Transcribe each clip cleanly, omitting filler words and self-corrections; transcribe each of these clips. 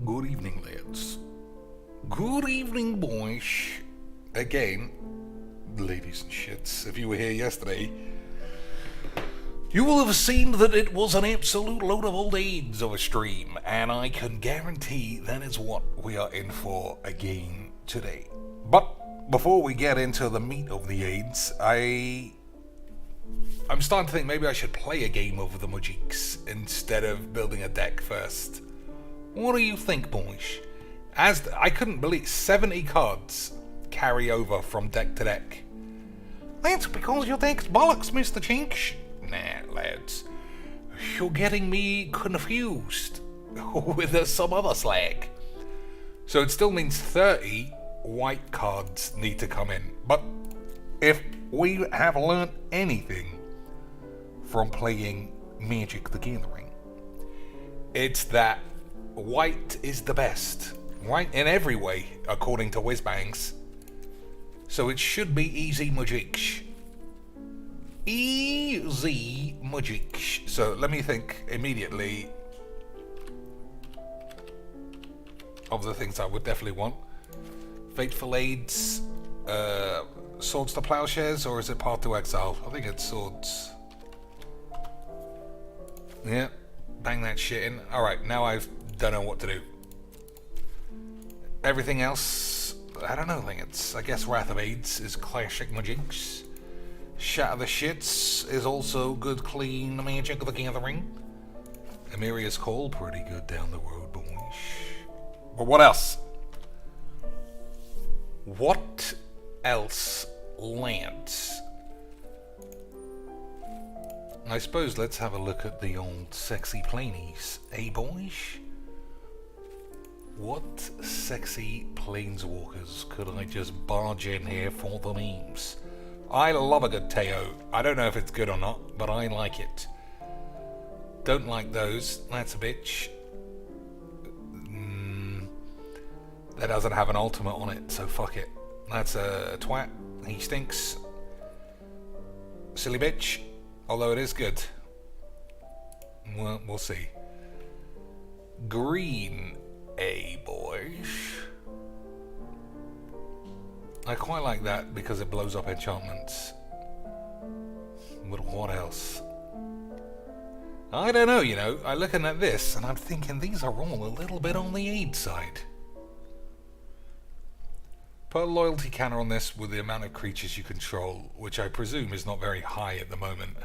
Good evening, lads. Good evening, boys. Again, ladies and shits, if you were here yesterday, you will have seen that it was an absolute load of old aids of a stream, and I can guarantee that is what we are in for again today. But before we get into the meat of the aids, I'm starting to think maybe I should play a game of the Majiks instead of building a deck first. What do you think, boys? I couldn't believe 70 cards carry over from deck to deck. That's because your deck's bollocks, Mr. Chinch. Nah, lads. You're getting me confused with some other slag. So it still means 30 white cards need to come in. But if we have learnt anything from playing Magic the Gathering, it's that white is the best. White in every way, according to Whizbangs. So it should be easy Majiks. Easy Majiks. So let me think immediately of the things I would definitely want. Fateful Aids, Swords to Plowshares, or is it Path to Exile? I think it's Swords. Yeah, bang that shit in. Alright, now I don't know what to do. Everything else, I don't know, I guess Wrath of Aids is classic Majiks. Shatter the Shits is also good, clean Magic of the Gathering. Emiria's Call, pretty good down the road, boys. But what else? What else lands? I suppose let's have a look at the old sexy planies, eh, boys? What sexy planeswalkers could I just barge in here for the memes? I love a good Teo. I don't know if it's good or not, but I like it. Don't like those. That's a bitch. That doesn't have an ultimate on it, so fuck it. That's a twat. He stinks. Silly bitch. Although it is good. Well, we'll see. Green, boys. I quite like that because it blows up enchantments. But what else? I don't know, I'm looking at this and I'm thinking these are all a little bit on the aid side. Put a loyalty counter on this with the amount of creatures you control, which I presume is not very high at the moment.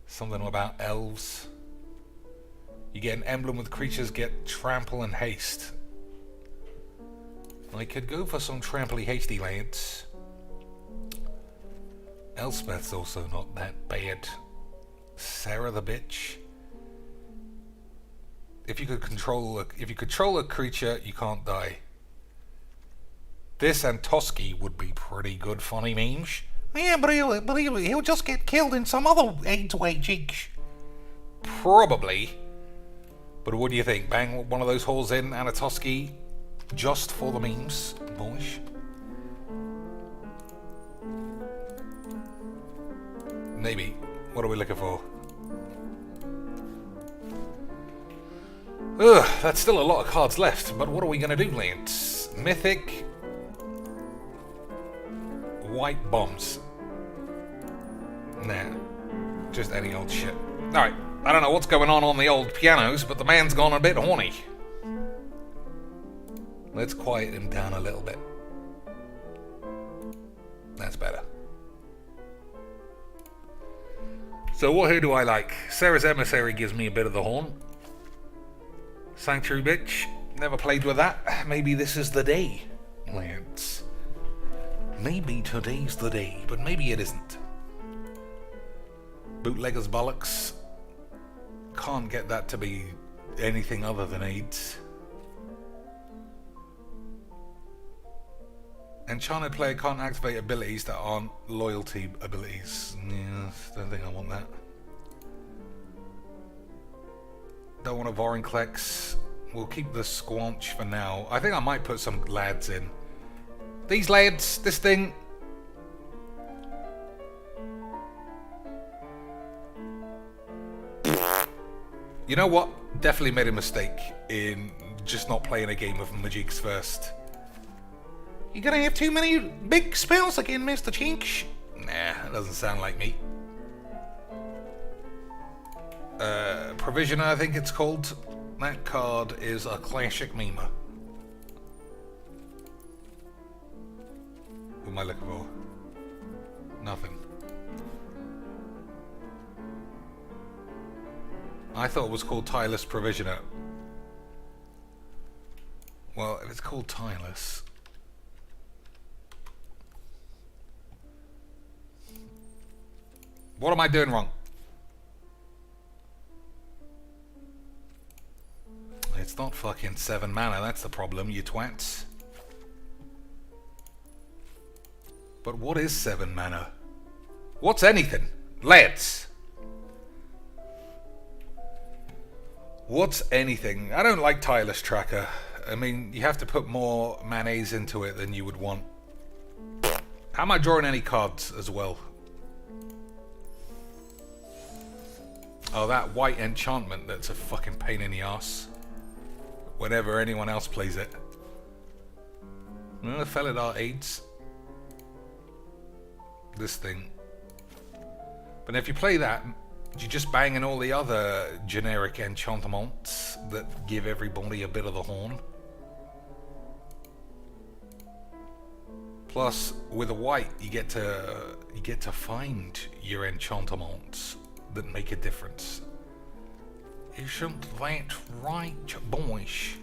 Something about elves. You get an emblem with creatures get trample and haste. I could go for some tramply hasty lads. Elspeth's also not that bad. Sarah the bitch. If you control a creature, you can't die. This and Toski would be pretty good funny memes. Yeah, but he'll just get killed in some other AIDS way, cheeks. Probably. But what do you think? Bang one of those holes in and a Toski just for the memes, boys. Maybe. What are we looking for? Ugh, that's still a lot of cards left, but what are we going to do, Lance? Mythic. White bombs. Nah. Just any old shit. Alright, I don't know what's going on the old pianos, but the man's gone a bit horny. Let's quiet him down a little bit. That's better. So who do I like? Sarah's Emissary gives me a bit of the horn. Sanctuary bitch. Never played with that. Maybe this is the day, lads. Maybe today's the day, but maybe it isn't. Bootlegger's bollocks. Can't get that to be anything other than AIDS. Enchanted player can't activate abilities that aren't loyalty abilities. Yeah, don't think I want that. Don't want a Vorinclex. We'll keep the Squanch for now. I think I might put some lads in. These lads, this thing. You know what? Definitely made a mistake in just not playing a game of Magiques first. You gonna have too many big spells again, Mr. Chinch? Nah, that doesn't sound like me. Provisioner, I think it's called. That card is a classic memer. What am I looking for? Nothing. I thought it was called Tireless Provisioner. Well, if it's called Tireless... What am I doing wrong? It's not fucking 7 mana, that's the problem, you twats. But what is 7 mana? What's anything? Lads! What's anything? I don't like Tireless Tracker. I mean, you have to put more mayonnaise into it than you would want. How am I drawing any cards as well? Oh, that white enchantment, that's a fucking pain in the ass. Whenever anyone else plays it. Felidar aids. This thing. But if you play that, you're just banging all the other generic enchantments that give everybody a bit of the horn. Plus, with a white, you get to find your enchantments that make a difference. Isn't that right, boys?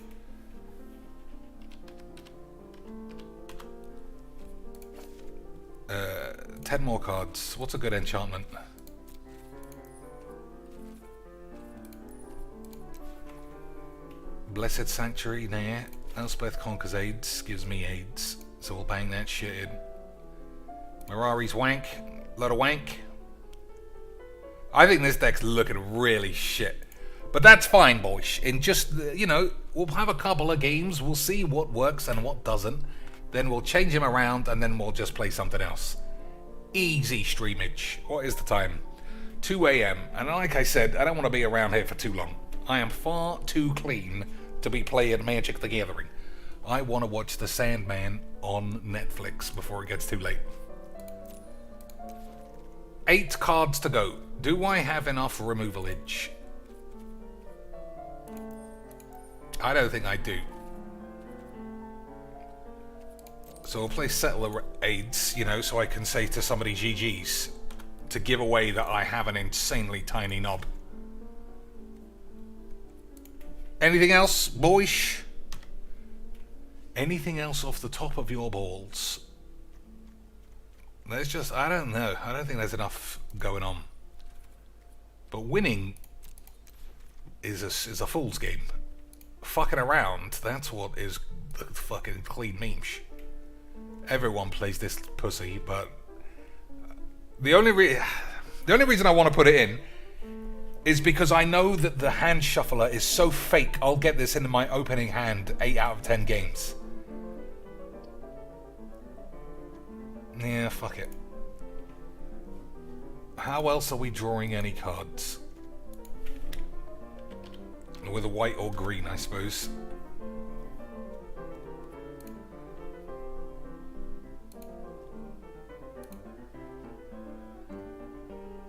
Uh, 10 more cards. What's a good enchantment? Blessed Sanctuary, nah. Elspeth Conquers AIDS, gives me AIDS, so we'll bang that shit in. Mirari's wank, lot of wank. I think this deck's looking really shit. But that's fine, boys. In just, you know, we'll have a couple of games, we'll see what works and what doesn't. Then we'll change him around and then we'll just play something else. Easy streamage. What is the time? 2 AM. And like I said, I don't want to be around here for too long. I am far too clean to be playing Magic the Gathering. I want to watch The Sandman on Netflix before it gets too late. 8 cards to go. Do I have enough removalage? I don't think I do. So I'll play Settler Aids, you know, so I can say to somebody GG's to give away that I have an insanely tiny knob. Anything else, boys? Anything else off the top of your balls? There's just, I don't know. I don't think there's enough going on. But winning is a fool's game. Fucking around, that's what is the fucking clean memes. Everyone plays this pussy, but the only reason I want to put it in is because I know that the hand shuffler is so fake. I'll get this into my opening hand 8 out of 10 games. Yeah, fuck it. How else are we drawing any cards? With a white or green, I suppose.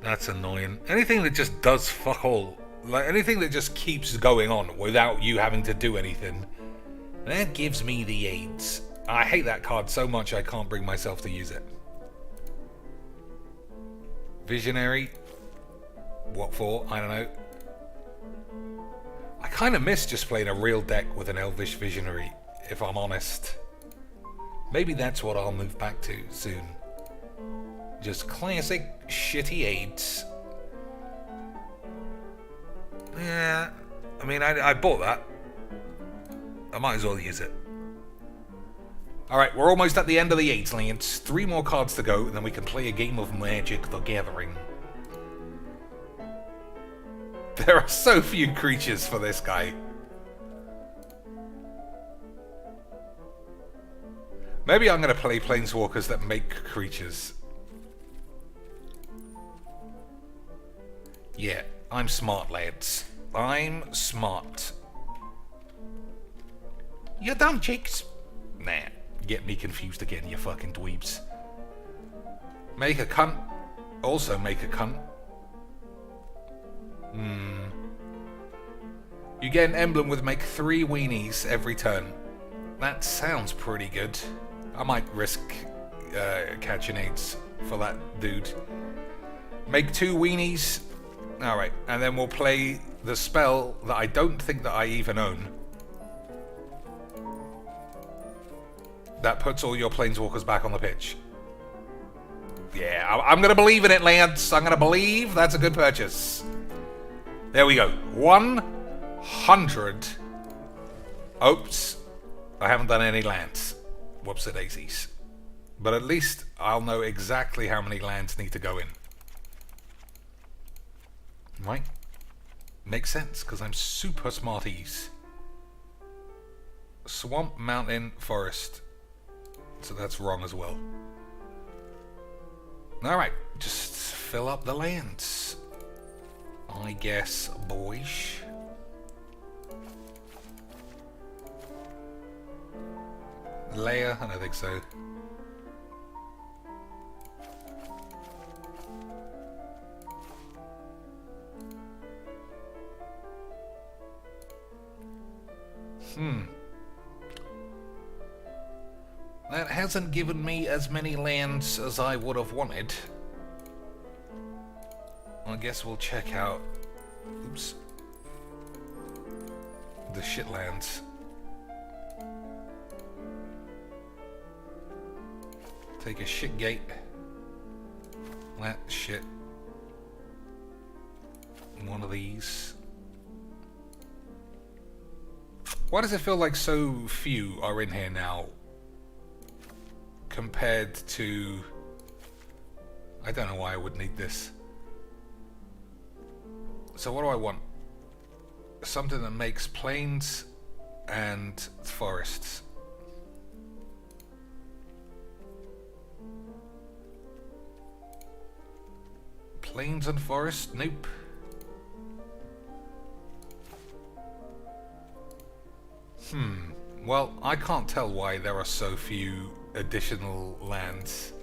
That's annoying. Anything that just does fuck all. Like, anything that just keeps going on without you having to do anything. That gives me the AIDS. I hate that card so much I can't bring myself to use it. Visionary. What for? I don't know. I kind of miss just playing a real deck with an Elvish Visionary, if I'm honest. Maybe that's what I'll move back to soon. Just classic shitty aids. Yeah, I mean, I bought that. I might as well use it. Alright, we're almost at the end of the AIDS lands. 3 more cards to go, and then we can play a game of Magic the Gathering. There are so few creatures for this guy. Maybe I'm going to play Planeswalkers that make creatures. Yeah, I'm smart, lads. I'm smart. You dumb chicks. Nah, get me confused again, you fucking dweebs. Make a cunt. Also make a cunt. You get an emblem with make 3 weenies every turn. That sounds pretty good. I might risk catching AIDS for that dude. Make 2 weenies. Alright, and then we'll play the spell that I don't think that I even own. That puts all your planeswalkers back on the pitch. Yeah, I'm gonna believe in it, lads. I'm gonna believe that's a good purchase. There we go. 100. Oops. I haven't done any lands. Whoops-a-daisies. But at least I'll know exactly how many lands need to go in. Right? Makes sense, because I'm super smarties. Swamp, mountain, forest. So that's wrong as well. Alright, just fill up the lands. I guess, boys. Leia? I don't think so. That hasn't given me as many lands as I would have wanted. I guess we'll check out... Oops. The shit lands. Take a shit gate. That shit. One of these. Why does it feel like so few are in here now? Compared to... I don't know why I would need this. So what do I want? Something that makes plains and forests. Plains and forest? Nope. Well, I can't tell why there are so few additional lands.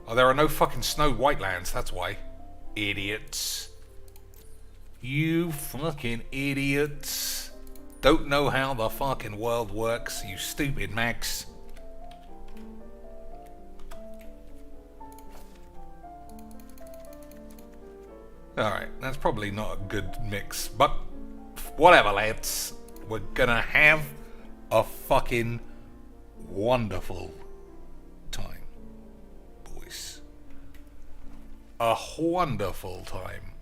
Oh, there are no fucking Snow White lands, that's why. Idiots. You fucking idiots. Don't know how the fucking world works, you stupid Max. Alright, that's probably not a good mix, but whatever, lads. We're gonna have a fucking wonderful time, boys. A wonderful time.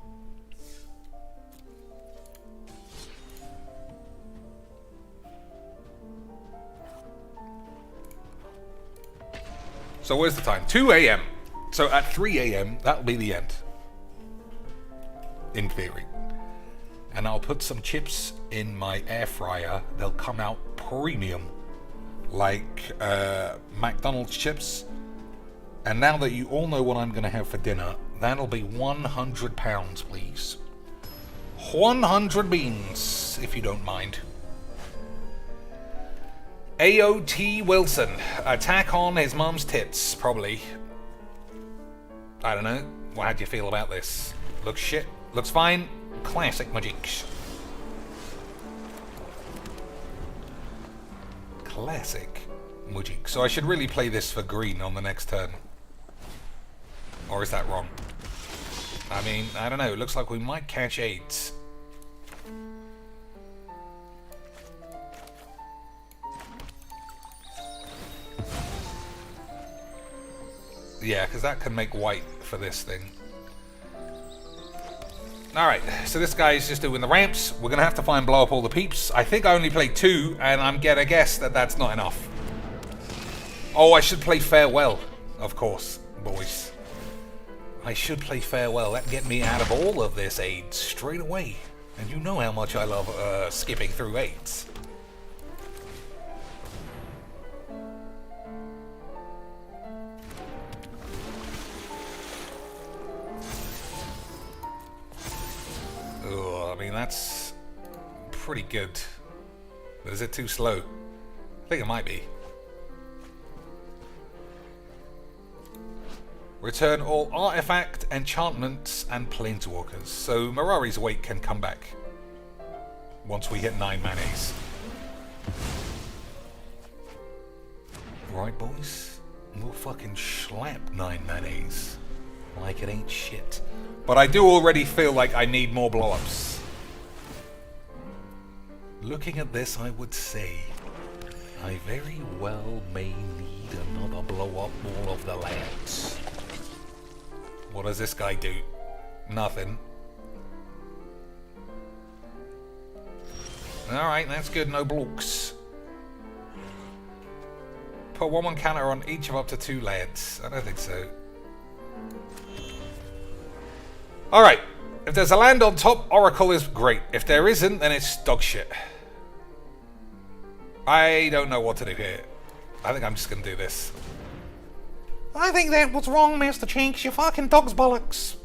So where's the time? 2 a.m. So at 3 a.m. that'll be the end. In theory. And I'll put some chips in my air fryer. They'll come out premium. Like McDonald's chips. And now that you all know what I'm going to have for dinner, that'll be 100 pounds, please. 100 beans, if you don't mind. AOT Wilson. Attack on his mum's tits, probably. I don't know. How do you feel about this? Looks shit. Looks fine. Classic magics. Classic magic. So I should really play this for green on the next turn. Or is that wrong? I mean, I don't know. It looks like we might catch 8. Yeah, because that can make white for this thing. Alright, so this guy's just doing the ramps. We're going to have to find blow up all the peeps. I think I only played 2, and I'm going to guess that that's not enough. Oh, I should play Farewell, of course, boys. I should play Farewell. That'd get me out of all of this AIDS straight away. And you know how much I love skipping through AIDS. mean, that's pretty good. But is it too slow? I think it might be. Return all artifact, enchantments, and planeswalkers. So Mirari's weight can come back once we hit 9 manas. Right, boys? We'll fucking slap 9 manas like it ain't shit. But I do already feel like I need more blow-ups. Looking at this, I would say I very well may need another blow-up all of the lands. What does this guy do? Nothing. Alright, that's good. No blocks. Put 1/1 counter on each of up to 2 lands. I don't think so. Alright. If there's a land on top, Oracle is great. If there isn't, then it's dog shit. I don't know what to do here. I think I'm just going to do this. I think that what's wrong, Master Chinks. You fucking dog's bollocks.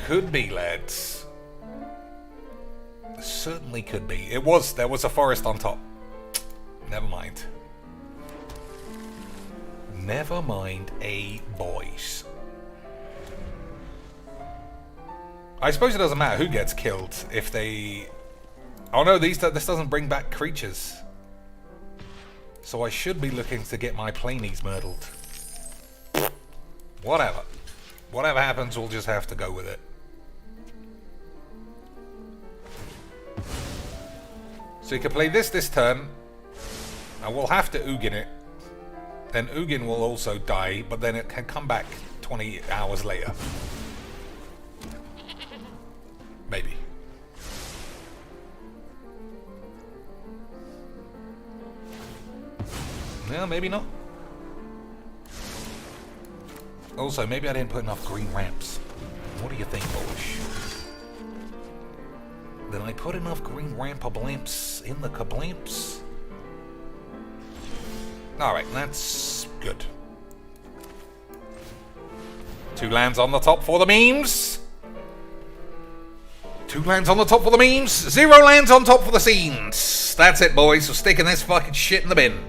Could be, lads. Certainly could be. There was a forest on top. Never mind. Never mind, boys. I suppose it doesn't matter who gets killed if they... Oh no, this doesn't bring back creatures. So I should be looking to get my plainies murdered. Whatever. Whatever happens, we'll just have to go with it. So you can play this turn. And we'll have to Ugin it. Then Ugin will also die, but then it can come back 20 hours later. Maybe. Yeah, maybe not. Also, maybe I didn't put enough green ramps. What do you think, boys? Did I put enough green ramp-a-blamps in the kablamps? Alright, that's good. 2 lands on the top for the memes. 2 lands on the top for the memes. 0 lands on top for the scenes. That's it, boys. We're sticking this fucking shit in the bin.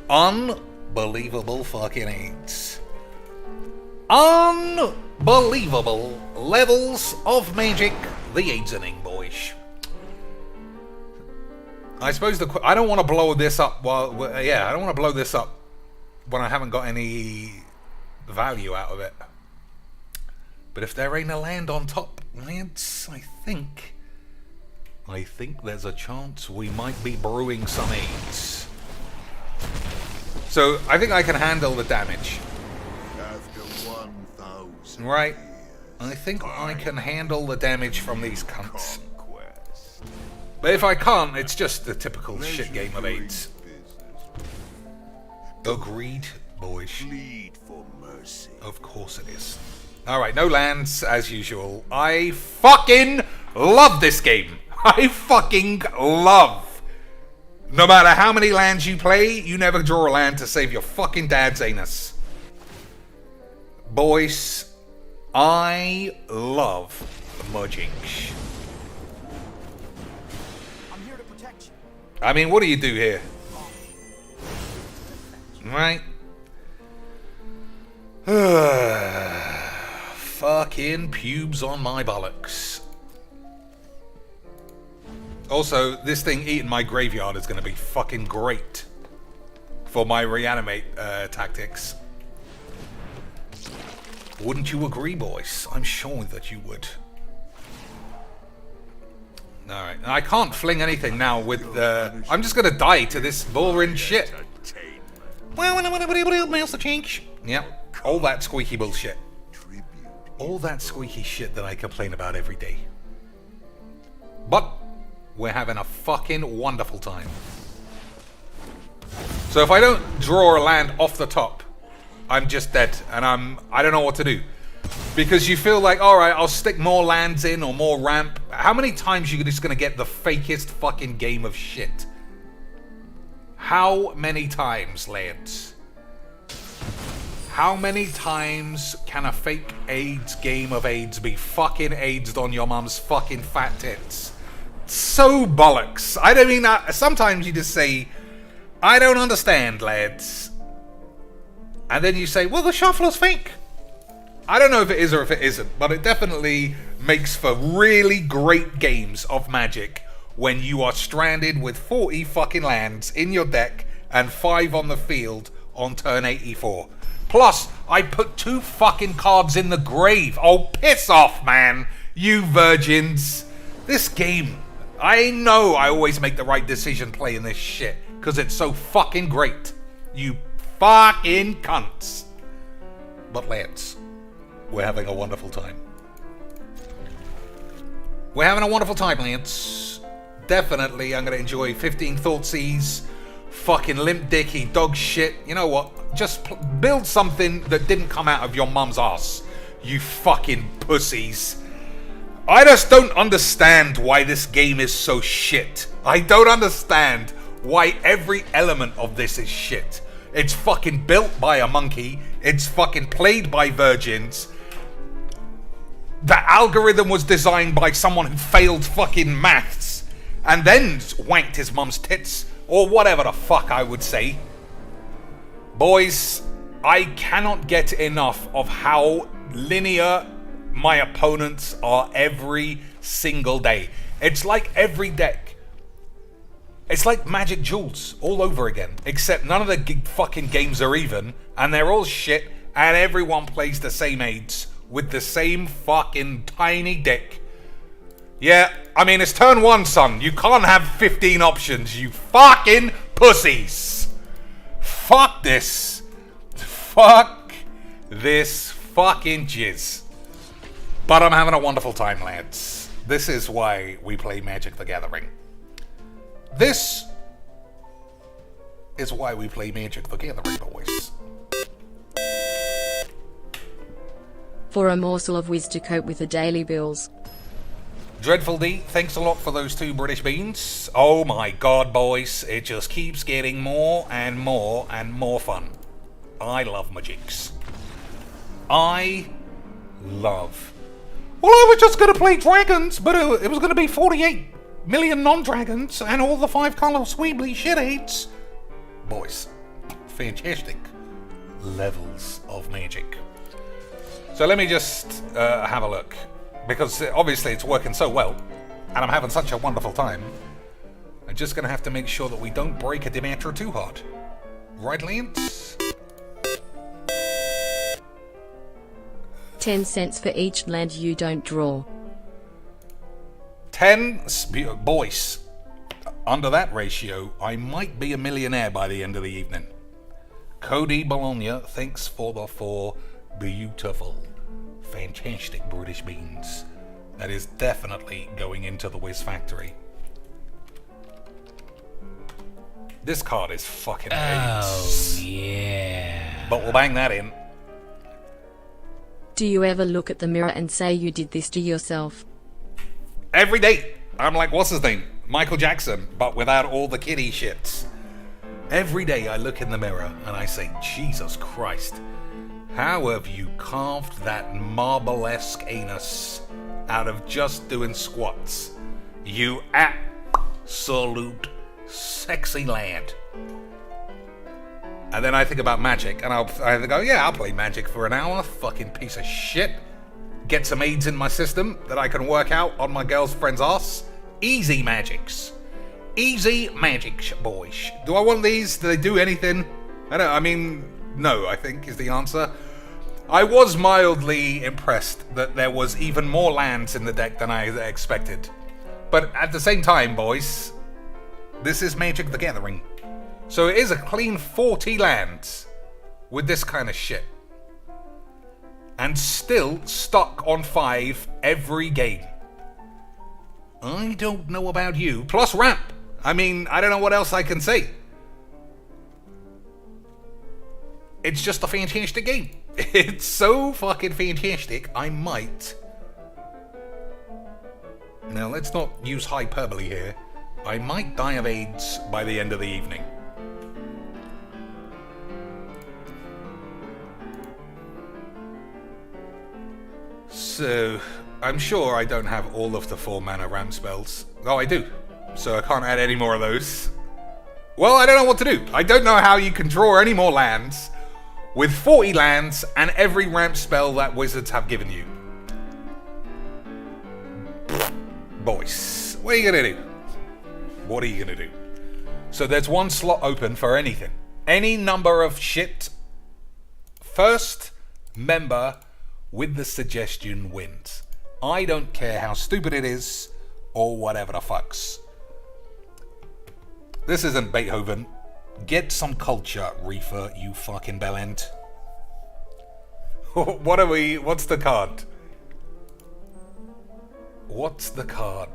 Unbelievable fucking AIDS. Unbelievable levels of magic. The AIDS-ing, boys. I suppose I don't want to blow this up I don't want to blow this up when I haven't got any value out of it. But if there ain't a land on top, lads, I think there's a chance we might be brewing some AIDS. So I think I can handle the damage. After 1,000 right? I think I can handle the damage from these cunts. But if I can't, it's just the typical shit game of AIDS. Agreed, boys. Plead for mercy. Of course it is. Alright, no lands, as usual. I fucking love this game. I fucking love. No matter how many lands you play, you never draw a land to save your fucking dad's anus. Boys, I love Mudgings. I mean, what do you do here? Right? Fucking pubes on my bollocks. Also, this thing eating my graveyard is going to be fucking great for my reanimate tactics. Wouldn't you agree, boys? I'm sure that you would. Alright, I can't fling anything now with I'm just gonna die to this boring shit. Master Chink. Yep, all that squeaky bullshit. All that squeaky shit that I complain about every day. But we're having a fucking wonderful time. So if I don't draw a land off the top, I'm just dead, and I don't know what to do. Because you feel like, alright, I'll stick more lands in or more ramp. How many times are you just gonna get the fakest fucking game of shit? How many times, lads? How many times can a fake AIDS game of AIDS be fucking AIDSed on your mum's fucking fat tits? So bollocks. I don't mean that. Sometimes you just say, I don't understand, lads. And then you say, well, the shuffler's fake. I don't know if it is or if it isn't, but it definitely makes for really great games of Magic when you are stranded with 40 fucking lands in your deck and 5 on the field on turn 84. Plus, I put 2 fucking cards in the grave. Oh, piss off, man. You virgins. This game, I know I always make the right decision playing this shit, because it's so fucking great. You fucking cunts. But lads, we're having a wonderful time. We're having a wonderful time, lads. Definitely, I'm going to enjoy 15 Thoughtseize, fucking limp dicky dog shit. You know what? Just build something that didn't come out of your mum's ass, you fucking pussies. I just don't understand why this game is so shit. I don't understand why every element of this is shit. It's fucking built by a monkey. It's fucking played by virgins. The algorithm was designed by someone who failed fucking maths and then wanked his mum's tits, or whatever the fuck I would say. Boys, I cannot get enough of how linear my opponents are every single day. It's like every deck. It's like Magic Jewels all over again, except none of the fucking games are even, and they're all shit, and everyone plays the same aids with the same fucking tiny dick. Yeah, I mean, it's turn 1, son. You can't have 15 options, you fucking pussies. Fuck this. Fuck this fucking jizz. But I'm having a wonderful time, lads. This is why we play Magic the Gathering. This is why we play Magic the Gathering, boys. For a morsel of whiz to cope with the daily bills. Dreadful D, thanks a lot for those 2 British beans. Oh my god, boys. It just keeps getting more and more and more fun. I love Magics. I love... Well, I was just going to play dragons, but it was going to be 48 million non-dragons and all the 5-color Sweebly shit aids. Boys, fantastic levels of Magic. So let me just have a look, because obviously it's working so well, and I'm having such a wonderful time. I'm just going to have to make sure that we don't break a Demetra too hard. Right, Lance? 10 cents for each land you don't draw. 10... Boys, under that ratio, I might be a millionaire by the end of the evening. Cody Bologna, thanks for the 4 beautiful, fantastic British beans. That is definitely going into the Wiz Factory. This card is fucking Oh, yeah. But we'll bang that in. Do you ever look at the mirror and say you did this to yourself? Every day. I'm like, what's his name? Michael Jackson, but without all the kiddie shits. Every day I look in the mirror and I say, Jesus Christ, how have you carved that marble-esque anus out of just doing squats? You absolute sexy lad. And then I think about Magic, and I go, yeah, I'll play Magic for an hour, fucking piece of shit. Get some aids in my system that I can work out on my girlfriend's ass. Easy Magics. Easy Magics, boys. Do I want these? Do they do anything? I mean, no, I think is the answer. I was mildly impressed that there was even more lands in the deck than I expected. But at the same time, boys, this is Magic the Gathering. So it is a clean 40 lands with this kind of shit. And still stuck on 5 every game. I don't know about you. Plus ramp. I mean, I don't know what else I can say. It's just a fantastic game. It's so fucking fantastic, I might... Now, let's not use hyperbole here. I might die of AIDS by the end of the evening. So, I'm sure I don't have all of the 4 mana ramp spells. Oh, I do. So I can't add any more of those. Well, I don't know what to do. I don't know how you can draw any more lands with 40 lands and every ramp spell that wizards have given you. Boys, what are you gonna do? What are you gonna do? So there's 1 slot open for anything. Any number of shit. First member with the suggestion wins. I don't care how stupid it is or whatever the fucks. This isn't Beethoven. Get some culture, Reefer, you fucking bellend. What are we... What's the card? What's the card?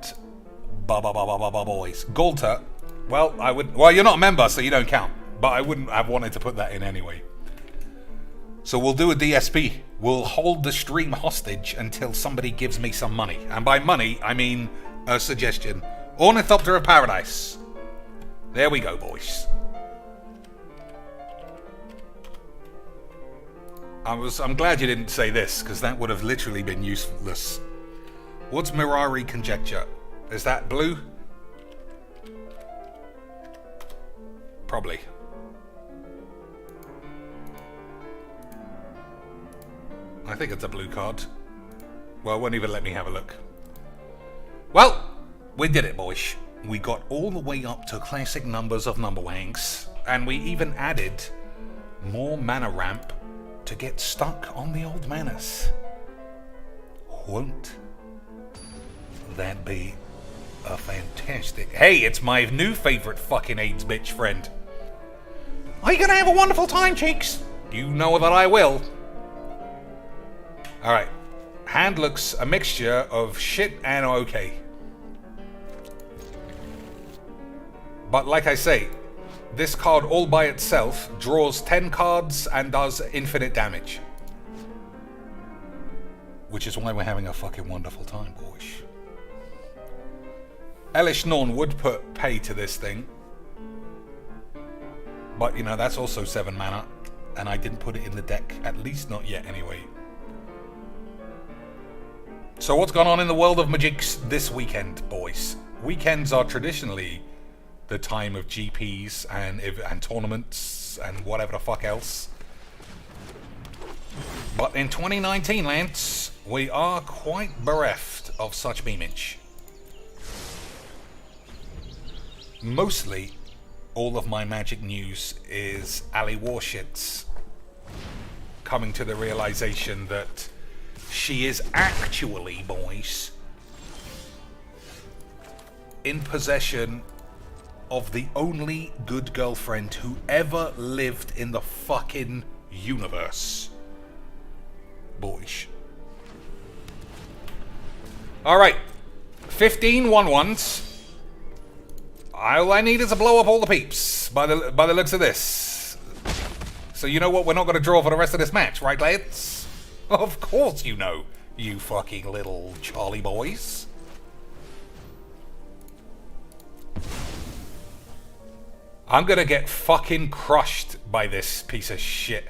Boys. Galter. Well, I would... Well, you're not a member, so you don't count. But I wouldn't have wanted to put that in anyway. So we'll do a DSP. We'll hold the stream hostage until somebody gives me some money. And by money, I mean a suggestion. Ornithopter of Paradise. There we go, boys. I'm glad you didn't say this, because that would have literally been useless. What's Mirari Conjecture? Is that blue? Probably. I think it's a blue card. Well, it won't even let me have a look. Well, we did it, boys. We got all the way up to classic numbers of Numberwangs, and we even added more mana ramp to get stuck on the old manas. Won't that be a fantastic... Hey, it's my new favorite fucking AIDS bitch friend. Are you gonna have a wonderful time, cheeks? You know that I will. Alright. Hand looks a mixture of shit and okay. But like I say, this card all by itself draws 10 cards and does infinite damage. Which is why we're having a fucking wonderful time, boys. Elish Norn would put pay to this thing. But, you know, that's also 7 mana. And I didn't put it in the deck. At least not yet, anyway. So what's gone on in the world of Magics this weekend, boys? Weekends are traditionally the time of GPs and tournaments and whatever the fuck else. But in 2019, Lance, we are quite bereft of such beamage. Mostly, all of my Magic news is Ali Warshits coming to the realization that she is actually, boys, in possession of the only good girlfriend who ever lived in the fucking universe. Boys. Alright. 15 1/1s. All I need is to blow up all the peeps by the looks of this. So you know what we're not going to draw for the rest of this match, right, lads? Of course you know, you fucking little Charlie boys. I'm gonna get fucking crushed by this piece of shit.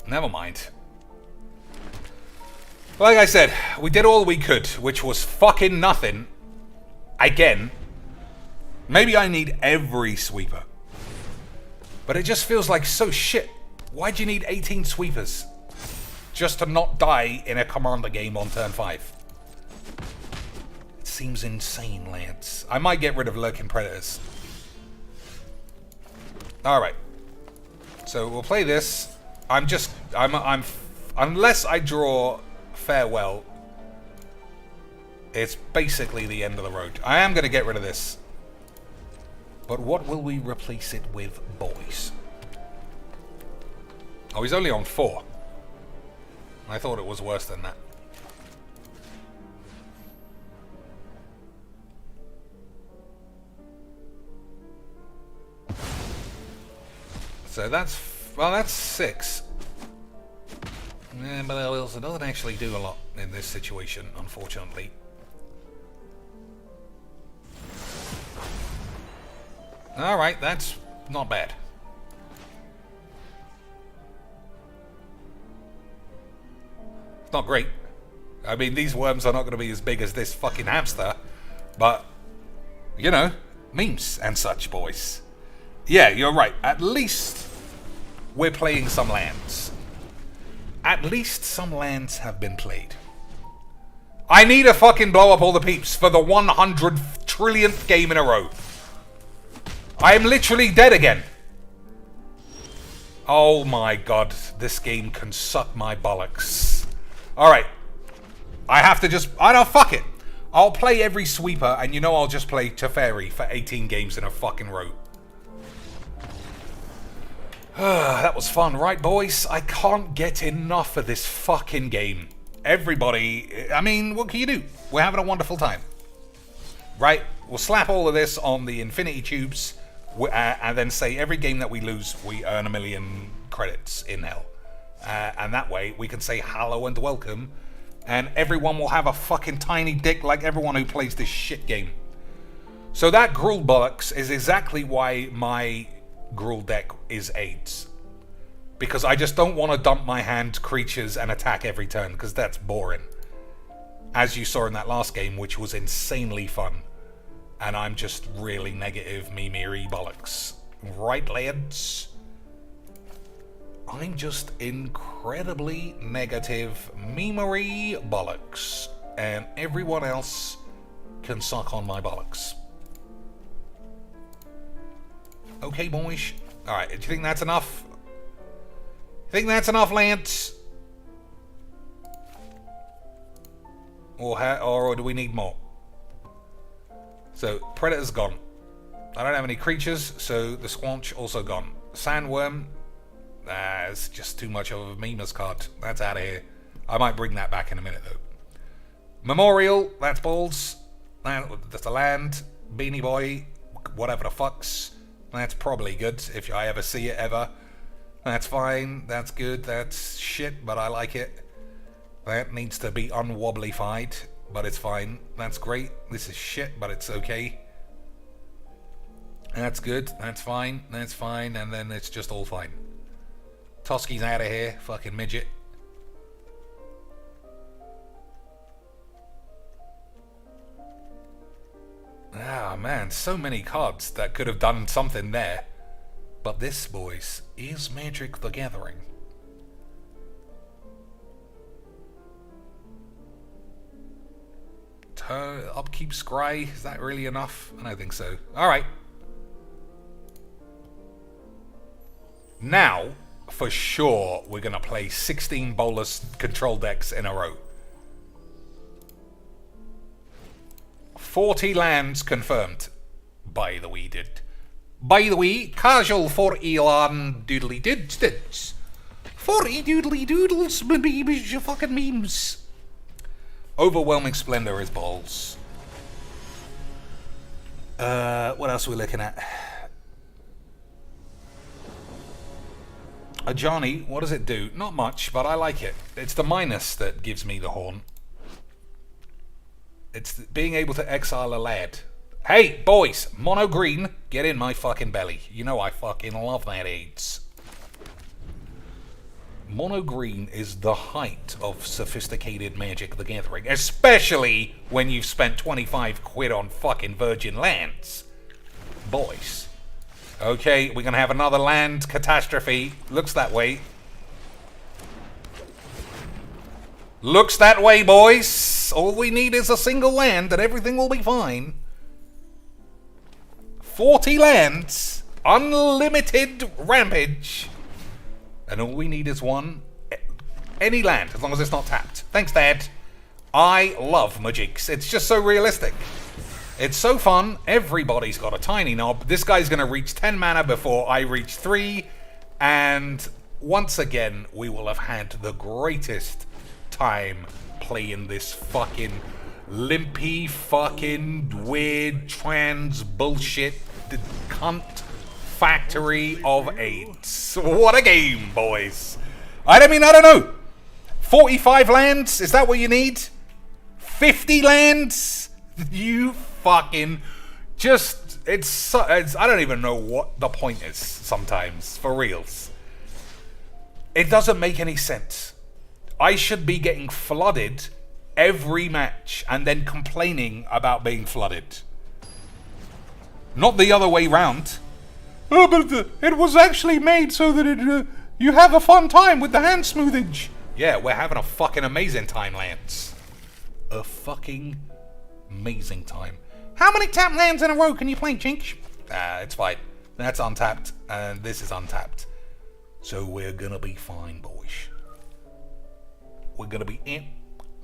Never mind. Like I said, we did all we could, which was fucking nothing. Again. Maybe I need every sweeper. But it just feels like so shit. Why'd you need 18 sweepers? Just to not die in a commander game on turn 5. It seems insane, lads. I might get rid of lurking predators. Alright. So we'll play this. Unless I draw Farewell, it's basically the end of the road. I am going to get rid of this. But what will we replace it with, boys? Oh, he's only on 4. I thought it was worse than that. So that's... well, that's 6. Yeah, but it also doesn't actually do a lot in this situation, unfortunately. Alright, that's not bad. It's not great. I mean, these worms are not going to be as big as this fucking hamster, but, you know, memes and such, boys. Yeah, you're right. At least we're playing some lands. At least some lands have been played. I need to fucking blow up all the peeps for the 100th trillionth game in a row. I am literally dead again. Oh my god, this game can suck my bollocks. Alright. I have to just... I don't... Fuck it. I'll play every sweeper, and you know I'll just play Teferi for 18 games in a fucking row. That was fun, right, boys? I can't get enough of this fucking game. Everybody... I mean, what can you do? We're having a wonderful time. Right? We'll slap all of this on the infinity tubes, and then say every game that we lose, we earn 1 million credits in hell. And that way, we can say hello and welcome, and everyone will have a fucking tiny dick like everyone who plays this shit game. So that Gruul bollocks is exactly why my Gruul deck is AIDS. Because I just don't want to dump my hand creatures and attack every turn, because that's boring. As you saw in that last game, which was insanely fun. And I'm just really negative memery bollocks. Right, lads? I'm just incredibly negative memery bollocks. And everyone else can suck on my bollocks. Okay, boys. Alright, do you think that's enough? Think that's enough, Lance? Or do we need more? So, Predator's gone. I don't have any creatures, so the Squanch also gone. Sandworm, it's just too much of a memer's card. That's out of here. I might bring that back in a minute, though. Memorial, that's balls. That's a land. Beanie Boy, whatever the fucks. That's probably good, if I ever see it, ever. That's fine, that's good, that's shit, but I like it. That needs to be unwobblyfied, but it's fine. That's great. This is shit, but it's okay. That's good, that's fine, and then it's just all fine. Toski's out of here, fucking midget. Ah, man, so many cards that could have done something there. But this, boys, is Magic the Gathering. Upkeep Scry, is that really enough? I don't think so. Alright. Now, for sure, we're going to play 16 Bolas control decks in a row. 40 lands confirmed. By the way, casual for Elon doodly dids. 40 doodly doodles, babies, you fucking memes. Overwhelming Splendor is balls. What else are we looking at? Ajani, what does it do? Not much, but I like it. It's the minus that gives me the horn. It's being able to exile a lad. Hey, boys, mono green, get in my fucking belly. You know I fucking love that AIDS. Mono green is the height of sophisticated Magic the Gathering, especially when you've spent 25 quid on fucking virgin lands. Boys. Okay, we're gonna have another land catastrophe. Looks that way. Looks that way, boys. All we need is a single land and everything will be fine. 40 lands, unlimited rampage, and all we need is one, any land, as long as it's not tapped. Thanks, Dad. I love Magics. It's just so realistic. It's so fun. Everybody's got a tiny knob. This guy's going to reach 10 mana before I reach 3, and once again, we will have had the greatest time playing this fucking limpy, fucking weird, trans bullshit cunt factory of AIDS. What a game, boys. I don't know. 45 lands? Is that what you need? 50 lands? You fucking just... It's I don't even know what the point is sometimes, for reals. It doesn't make any sense. I should be getting flooded every match and then complaining about being flooded. Not the other way round. Oh, but it was actually made so that you have a fun time with the hand smoothage. Yeah, we're having a fucking amazing time, Lance. A fucking amazing time. How many tap lands in a row can you play, Jinx? It's fine. That's untapped, and this is untapped. So we're gonna be fine, boys. We're gonna be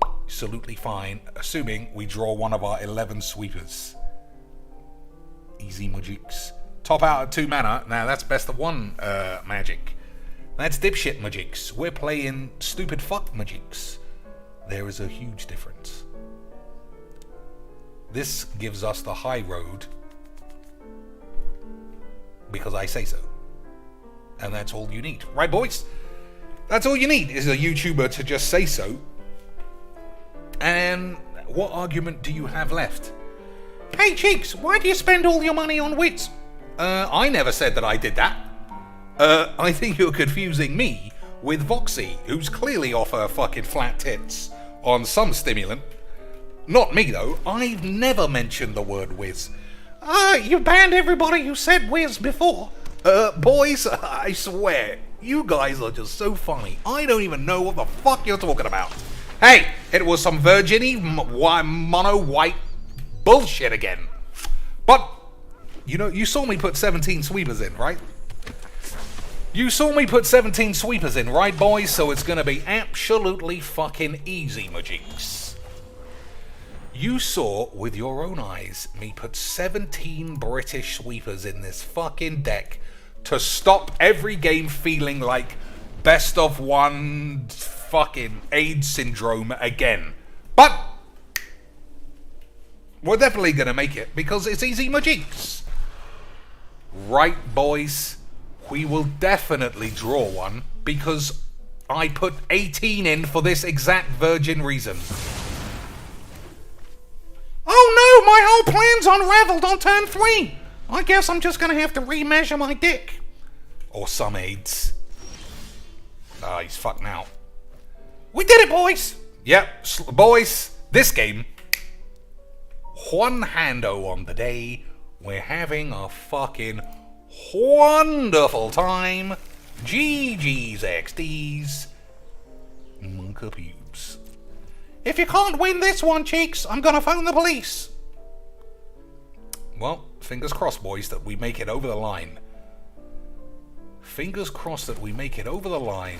absolutely fine, assuming we draw one of our 11 sweepers. Easy magics. Top out at 2 mana. Now that's best of 1 magic. That's dipshit magics. We're playing stupid fuck magics. There is a huge difference. This gives us the high road because I say so. And that's all you need. Right, boys? That's all you need is a YouTuber to just say so. And what argument do you have left? Hey, Cheeks, why do you spend all your money on wits? I never said that I did that. I think you're confusing me with Voxy, who's clearly off her fucking flat tits on some stimulant. Not me, though. I've never mentioned the word whiz. You banned everybody who said whiz before. Boys, I swear, you guys are just so funny. I don't even know what the fuck you're talking about. Hey, it was some virgin-y, mono-white bullshit again. But, you know, you saw me put 17 sweepers in, right? You saw me put 17 sweepers in, right, boys? So it's gonna be absolutely fucking easy, Majinks. You saw with your own eyes me put 17 British sweepers in this fucking deck to stop every game feeling like best of 1 fucking AIDS syndrome again. But we're definitely gonna make it because it's easy Majinks. Right, boys? We will definitely draw one because I put 18 in for this exact virgin reason. Oh no, my whole plan's unraveled on turn 3. I guess I'm just gonna have to remeasure my dick. Or some AIDS. Ah, he's fucked now. We did it, boys! Yep, boys, this game, one hando on the day, we're having a fucking wonderful time. GG's XDs. Monka pubes. If you can't win this one, Cheeks, I'm gonna phone the police. Well, fingers crossed, boys, that we make it over the line. Fingers crossed that we make it over the line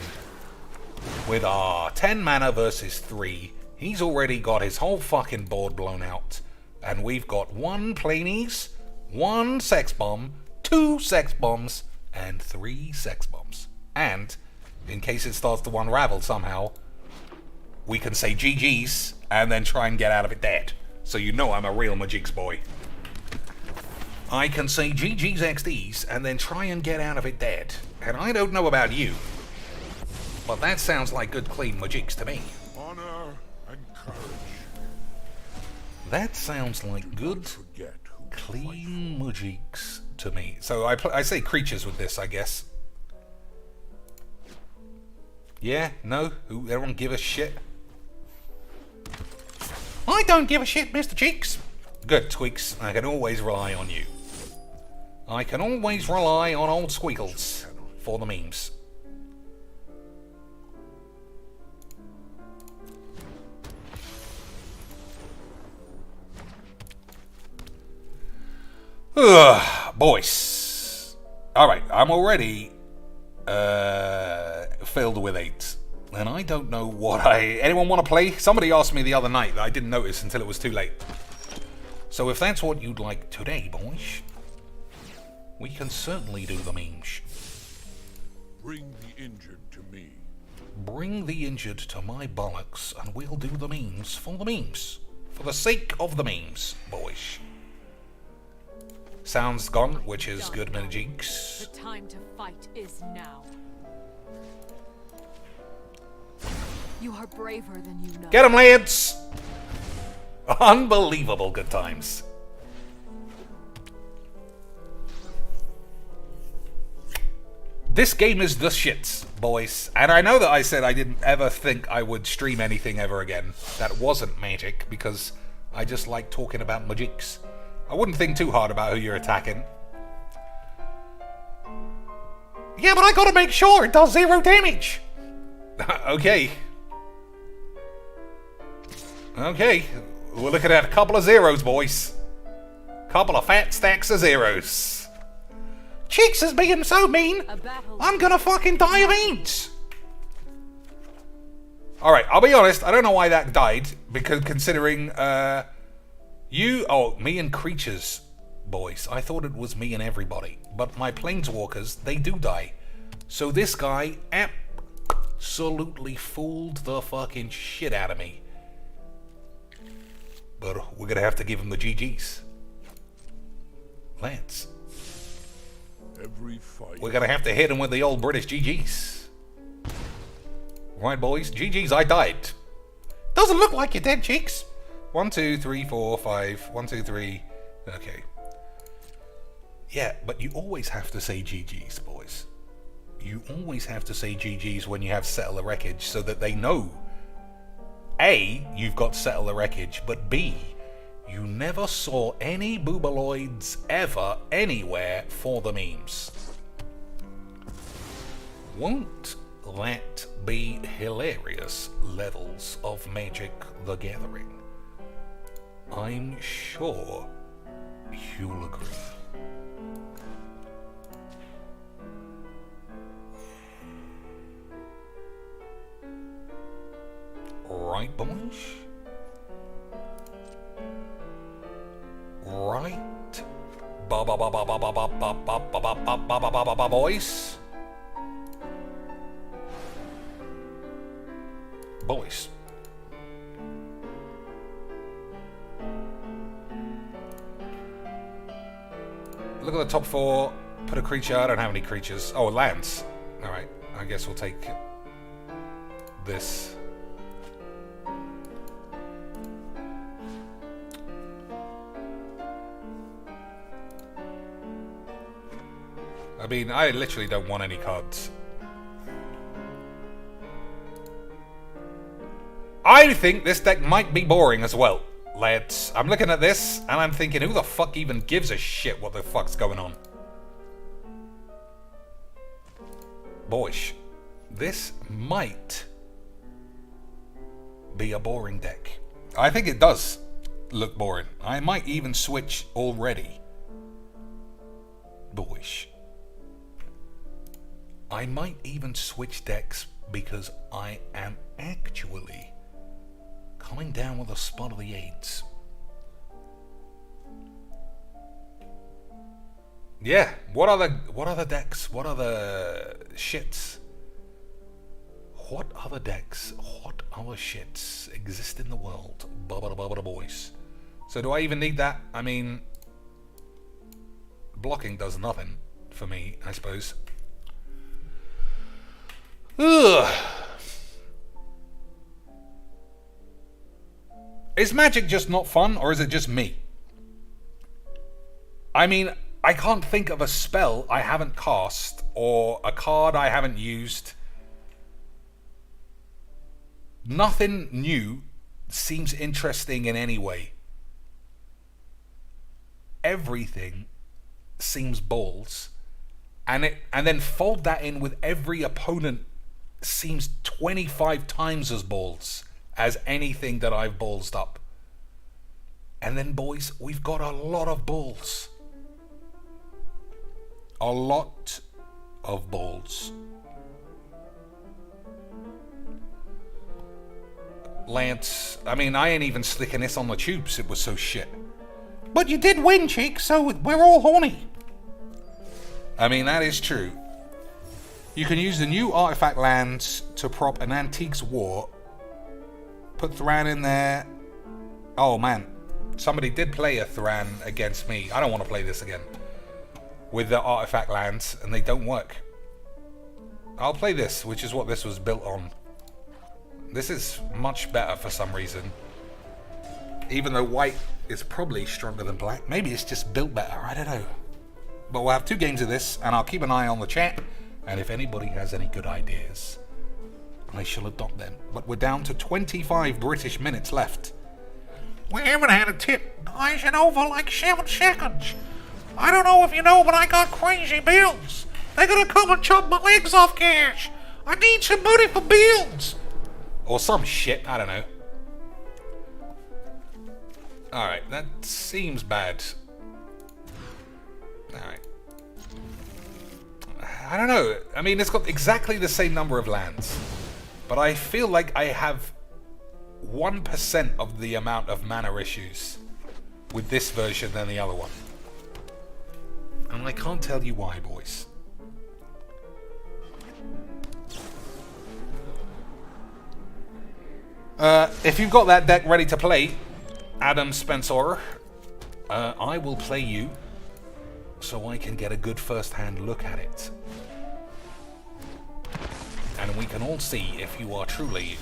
with our 10 mana versus 3. He's already got his whole fucking board blown out. And we've got 1 Planies, 1 Sex Bomb, 2 Sex Bombs, and 3 Sex Bombs. And, in case it starts to unravel somehow, we can say GG's and then try and get out of it dead. So you know I'm a real Majinks boy. I can say GG's XDs and then try and get out of it dead. And I don't know about you, but that sounds like good clean Majinks to me. Honor and courage. That sounds like good clean Majinks to me. So I say creatures with this, I guess. Yeah? No? Everyone give a shit? I don't give a shit, Mr. Cheeks. Good, Tweaks. I can always rely on you. I can always rely on old Squeakles for the memes. Boys. Alright, I'm already filled with 8. And I don't know what anyone want to play? Somebody asked me the other night that I didn't notice until it was too late. So if that's what you'd like today, boys, we can certainly do the memes. Bring the injured to me. Bring the injured to my bollocks and we'll do the memes for the memes. For the sake of the memes, boys. Sound's gone, which is good, Majinks. The time to fight is now. You are braver than you know. Get 'em, lads! Unbelievable good times. This game is the shits, boys. And I know that I said I didn't ever think I would stream anything ever again that wasn't magic, because I just like talking about magics. I wouldn't think too hard about who you're attacking. Yeah, but I gotta make sure it does 0 damage. Okay. Okay. We're looking at a couple of zeros, boys. Couple of fat stacks of zeros. Cheeks is being so mean, I'm gonna fucking die of AIDS. Alright, I'll be honest, I don't know why that died, because considering, me and creatures, boys. I thought it was me and everybody, but my planeswalkers, they do die. So this guy absolutely fooled the fucking shit out of me. But we're gonna have to give him the GGs. Lance. Every fight. We're gonna have to hit him with the old British GGs. Right, boys? GGs, I died. Doesn't look like you're dead, Cheeks. 1, 2, 3, 4, 5. 1, 2, 3. Okay. Yeah, but you always have to say GGs, boys. You always have to say GGs when you have Settle the Wreckage, so that they know A, you've got Settle the Wreckage, but B, you never saw any boobaloids ever anywhere for the memes. Won't that be hilarious levels of Magic the Gathering? I'm sure you'll agree. Right, boys? Right. Boys? Boys. Look at the top 4. Put a creature. I don't have any creatures. Oh, lands. Alright. I guess we'll take this. I mean, I literally don't want any cards. I think this deck might be boring as well, lads. I'm looking at this, and I'm thinking, who the fuck even gives a shit what the fuck's going on? Boys, this might be a boring deck. I think it does look boring. I might even switch already. Boys. I might even switch decks because I am actually coming down with a spot of the AIDS. Yeah, what other decks? What other shits? What other decks? What other shits exist in the world? Bubba boys. So do I even need that? I mean, blocking does nothing for me, I suppose. Ugh. Is Magic just not fun, or is it just me? I mean, I can't think of a spell I haven't cast, or a card I haven't used. Nothing new seems interesting in any way. Everything seems balls, and then fold that in with every opponent seems 25 times as balls as anything that I've ballsed up. And then, boys, we've got a lot of balls. A lot of balls. Lance, I mean, I ain't even slicking this on the tubes, it was so shit. But you did win, Cheek, so we're all horny. I mean, that is true. You can use the new artifact lands to prop an Antiques War. Put Thran in there. Oh man, somebody did play a Thran against me. I don't want to play this again. With the artifact lands, and they don't work. I'll play this, which is what this was built on. This is much better for some reason. Even though white is probably stronger than black. Maybe it's just built better, I don't know. But we'll have 2 games of this, and I'll keep an eye on the chat. And if anybody has any good ideas, I shall adopt them. But we're down to 25 British minutes left. We haven't had a tip. I should over like 7 seconds. I don't know if you know, but I got crazy bills. They're gonna come and chop my legs off, Cash. I need some money for bills. Or some shit, I don't know. Alright, that seems bad. Alright. I don't know. I mean, it's got exactly the same number of lands. But I feel like I have 1% of the amount of mana issues with this version than the other one. And I can't tell you why, boys. If you've got that deck ready to play, Adam Spencer, I will play you so I can get a good first-hand look at it. And we can all see if you are truly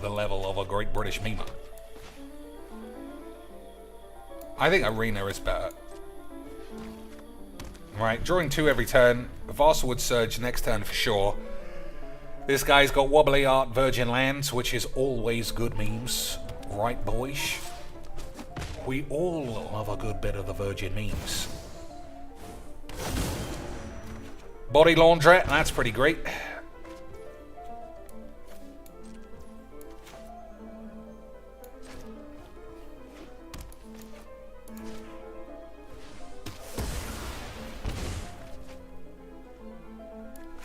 the level of a great British memer. I think Arena is better. Right, drawing 2 every turn. Varswood Surge next turn for sure. This guy's got Wobbly Art Virgin Lands, which is always good memes. Right, boys? We all love a good bit of the Virgin memes. Body Laundrette, that's pretty great.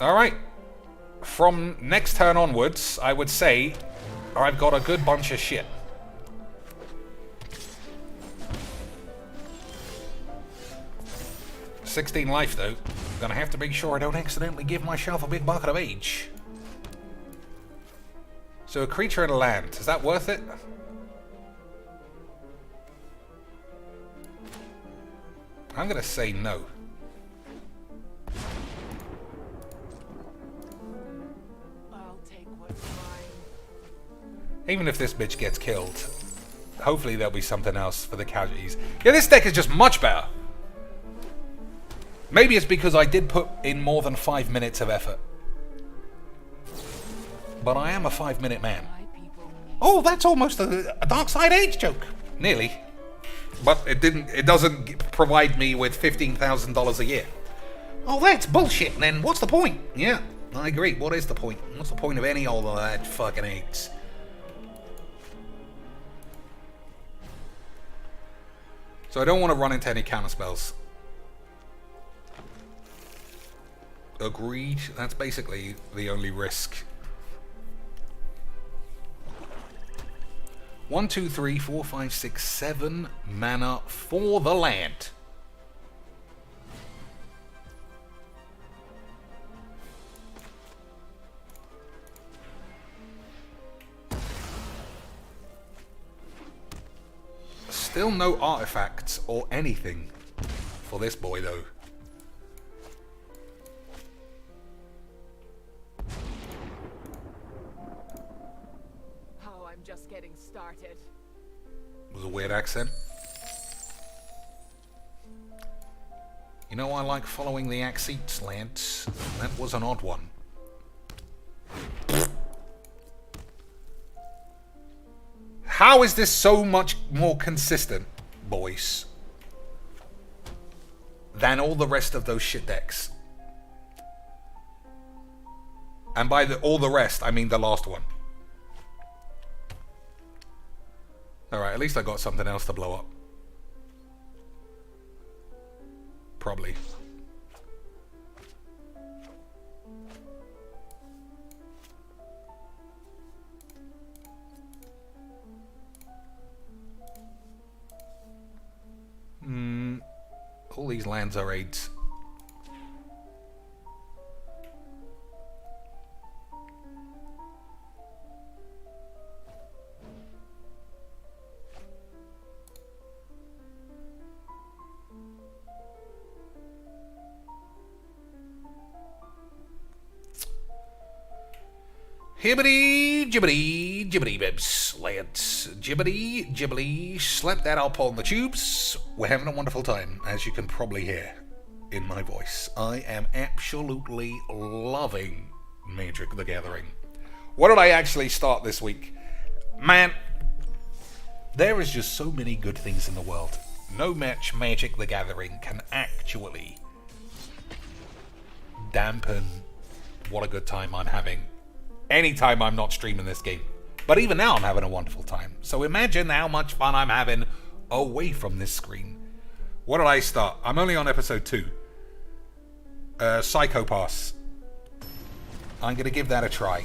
Alright. From next turn onwards, I would say I've got a good bunch of shit. $16 life though. Gonna have to make sure I don't accidentally give myself a big bucket of age. So a creature and a land, is that worth it? I'm gonna say no. Even if this bitch gets killed, hopefully there'll be something else for the casualties. Yeah, this deck is just much better. Maybe it's because I did put in more than 5 minutes of effort. But I am a 5-minute man. Oh, that's almost a Dark Side Age joke. Nearly. But it doesn't provide me with $15,000 a year. Oh, that's bullshit then. What's the point? Yeah, I agree. What is the point? What's the point of any old of that fucking eggs? So I don't want to run into any counter spells. Agreed. That's basically the only risk. 1, 2, 3, 4, 5, 6, 7 mana for the land. Still no artifacts or anything for this boy though. Oh, I'm just getting started. It was a weird accent. You know, I like following the accents, Lance. That was an odd one. How is this so much more consistent, boys, than all the rest of those shit decks? And by all the rest, I mean the last one. Alright, at least I got something else to blow up. Probably. All these lands are aids. Hibbity, jibbity, jibbity bibs, lads. Jibbity, jibbly, slap that up on the tubes. We're having a wonderful time, as you can probably hear. in my voice. I am absolutely loving Magic the Gathering. What did I actually start this week? Man, there is just so many good things in the world. No match Magic the Gathering can actually dampen what a good time I'm having anytime I'm not streaming this game. But even now I'm having a wonderful time. So imagine how much fun I'm having away from this screen. What did I start? I'm only on episode 2. Psychopaths. I'm going to give that a try.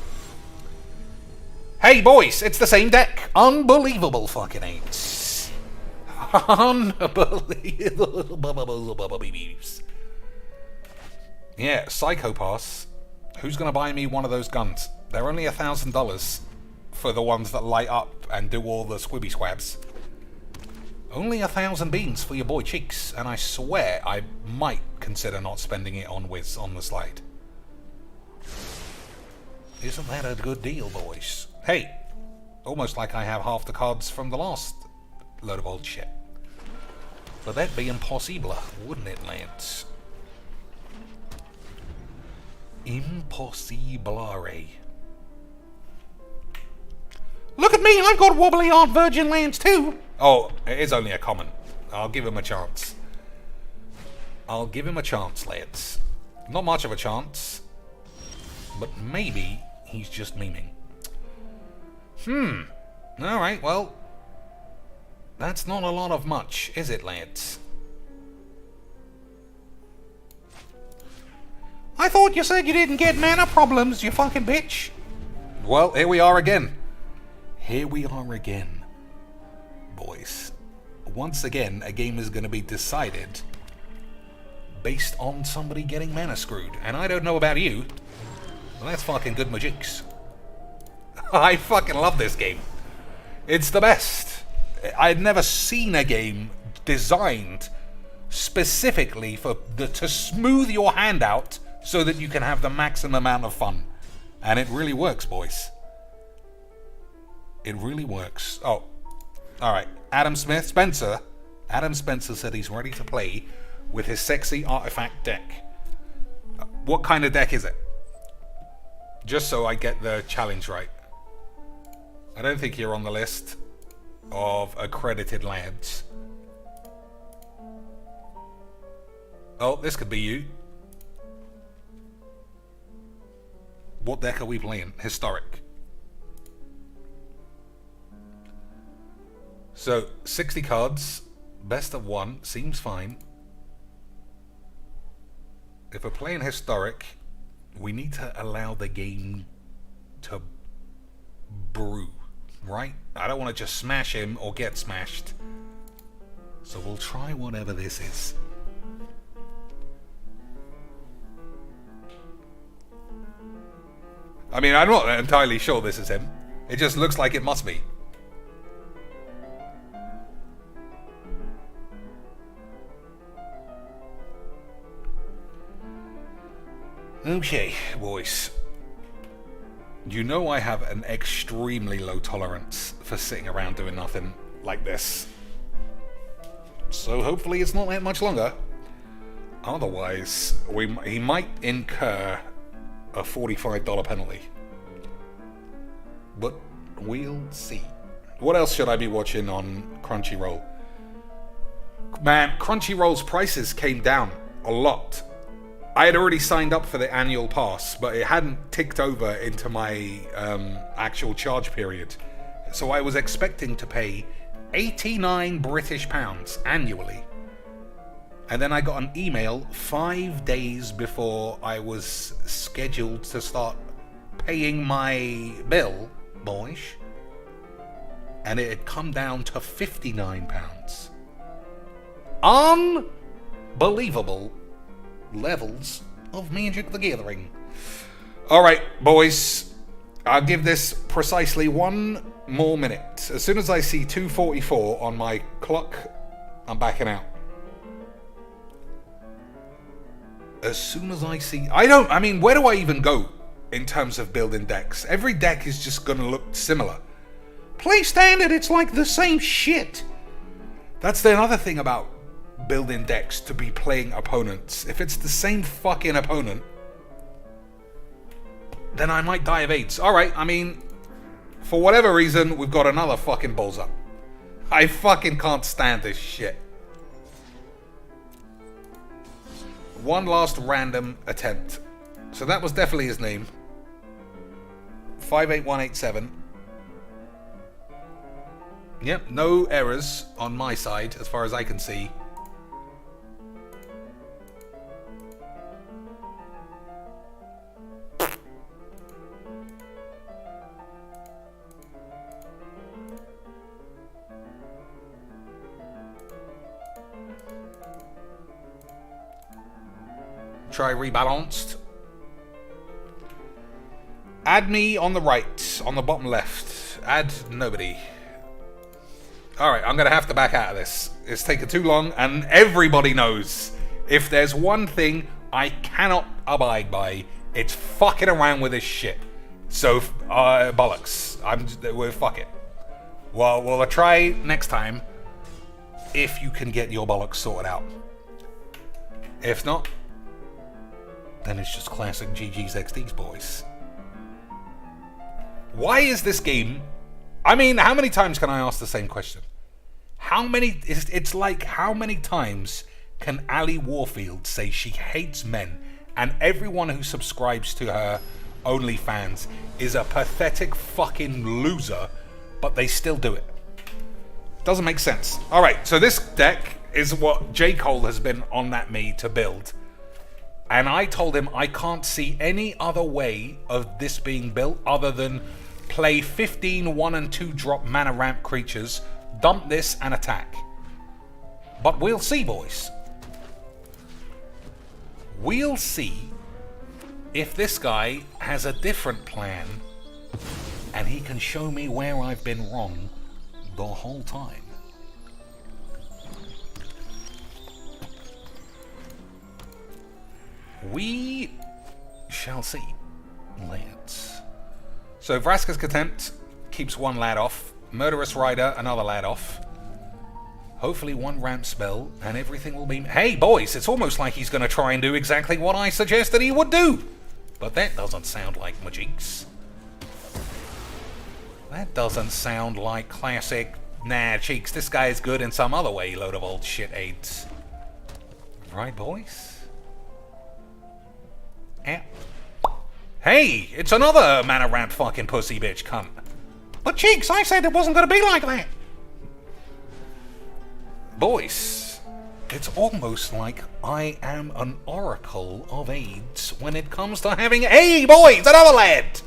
Hey boys, it's the same deck. Unbelievable fucking ain't. Unbelievable. Yeah, Psychopaths. Who's going to buy me one of those guns? They're only $1,000 for the ones that light up and do all the squibby squabs. Only 1,000 beans for your boy Cheeks, and I swear I might consider not spending it on Wiz on the slide. Isn't that a good deal, boys? Hey, almost like I have half the cards from the last load of old shit. But that'd be impossible, wouldn't it, Lance? Impossible. Look at me, I've got wobbly on virgin lands too. Oh, it is only a common. I'll give him a chance. I'll give him a chance, Lance. Not much of a chance, but maybe he's just memeing. Alright, well, that's not a lot of much, is it, Lance? I thought you said you didn't get mana problems, you fucking bitch. Well, here we are again. Here we are again, boys. Once again, a game is going to be decided based on somebody getting mana screwed. And I don't know about you, but that's fucking good magics. I fucking love this game. It's the best. I'd never seen a game designed specifically to smooth your hand out so that you can have the maximum amount of fun. And it really works, boys. It really works. Oh, alright. Adam Spencer said he's ready to play with his sexy artifact deck. What kind of deck is it? Just so I get the challenge right. I don't think you're on the list of accredited lands. Oh, this could be you. What deck are we playing? Historic. So, 60 cards, best of 1, seems fine. If we're playing Historic, we need to allow the game to brew, right? I don't want to just smash him or get smashed. So we'll try whatever this is. I mean, I'm not entirely sure this is him. It just looks like it must be. Okay, boys. You know I have an extremely low tolerance for sitting around doing nothing like this. So hopefully it's not that much longer. Otherwise, he might incur a $45 penalty. But we'll see. What else should I be watching on Crunchyroll? Man, Crunchyroll's prices came down a lot. I had already signed up for the annual pass, but it hadn't ticked over into my actual charge period. So I was expecting to pay 89 British pounds annually. And then I got an email 5 days before I was scheduled to start paying my bill, boys. And it had come down to £59. Unbelievable levels of Magic the Gathering. Alright, boys. I'll give this precisely 1 more minute. As soon as I see 2:44 on my clock, I'm backing out. As soon as I see... I mean, where do I even go in terms of building decks? Every deck is just going to look similar. Play standard, it's like the same shit. That's the other thing about building decks to be playing opponents. If it's the same fucking opponent, then I might die of AIDS. Alright, I mean, for whatever reason, we've got another fucking balls up. I fucking can't stand this shit. One last random attempt. So that was definitely his name. 58187. Yep, no errors on my side as far as I can see. Try rebalanced. Add me on the right, on the bottom left. Add nobody. Alright, I'm going to have to back out of this. It's taken too long, and everybody knows if there's one thing I cannot abide by, it's fucking around with this shit. So, bollocks. We'll fuck it. Well, we'll try next time if you can get your bollocks sorted out. If not, then it's just classic GG's XD's, boys. Why is this game... I mean, how many times can I ask the same question? How many... It's like, how many times can Ali Warfield say she hates men and everyone who subscribes to her OnlyFans is a pathetic fucking loser, but they still do it? Doesn't make sense. Alright, so this deck is what J. Cole has been on at me to build. And I told him I can't see any other way of this being built other than play 15 1 and 2 drop mana ramp creatures, dump this and attack. But we'll see, boys. We'll see if this guy has a different plan and he can show me where I've been wrong the whole time. We shall see. Lads. So Vraska's Contempt keeps one lad off. Murderous Rider, another lad off. Hopefully one ramp spell and everything will be... Hey boys, it's almost like he's going to try and do exactly what I suggested he would do. But that doesn't sound like Majix. That doesn't sound like classic... Nah, Cheeks, this guy is good in some other way, load of old shit aids. Right, boys? Hey, it's another mana ramp fucking pussy bitch cunt. But Cheeks, I said it wasn't gonna be like that. Boys, it's almost like I am an oracle of AIDS when it comes to having... Hey boys, another lad!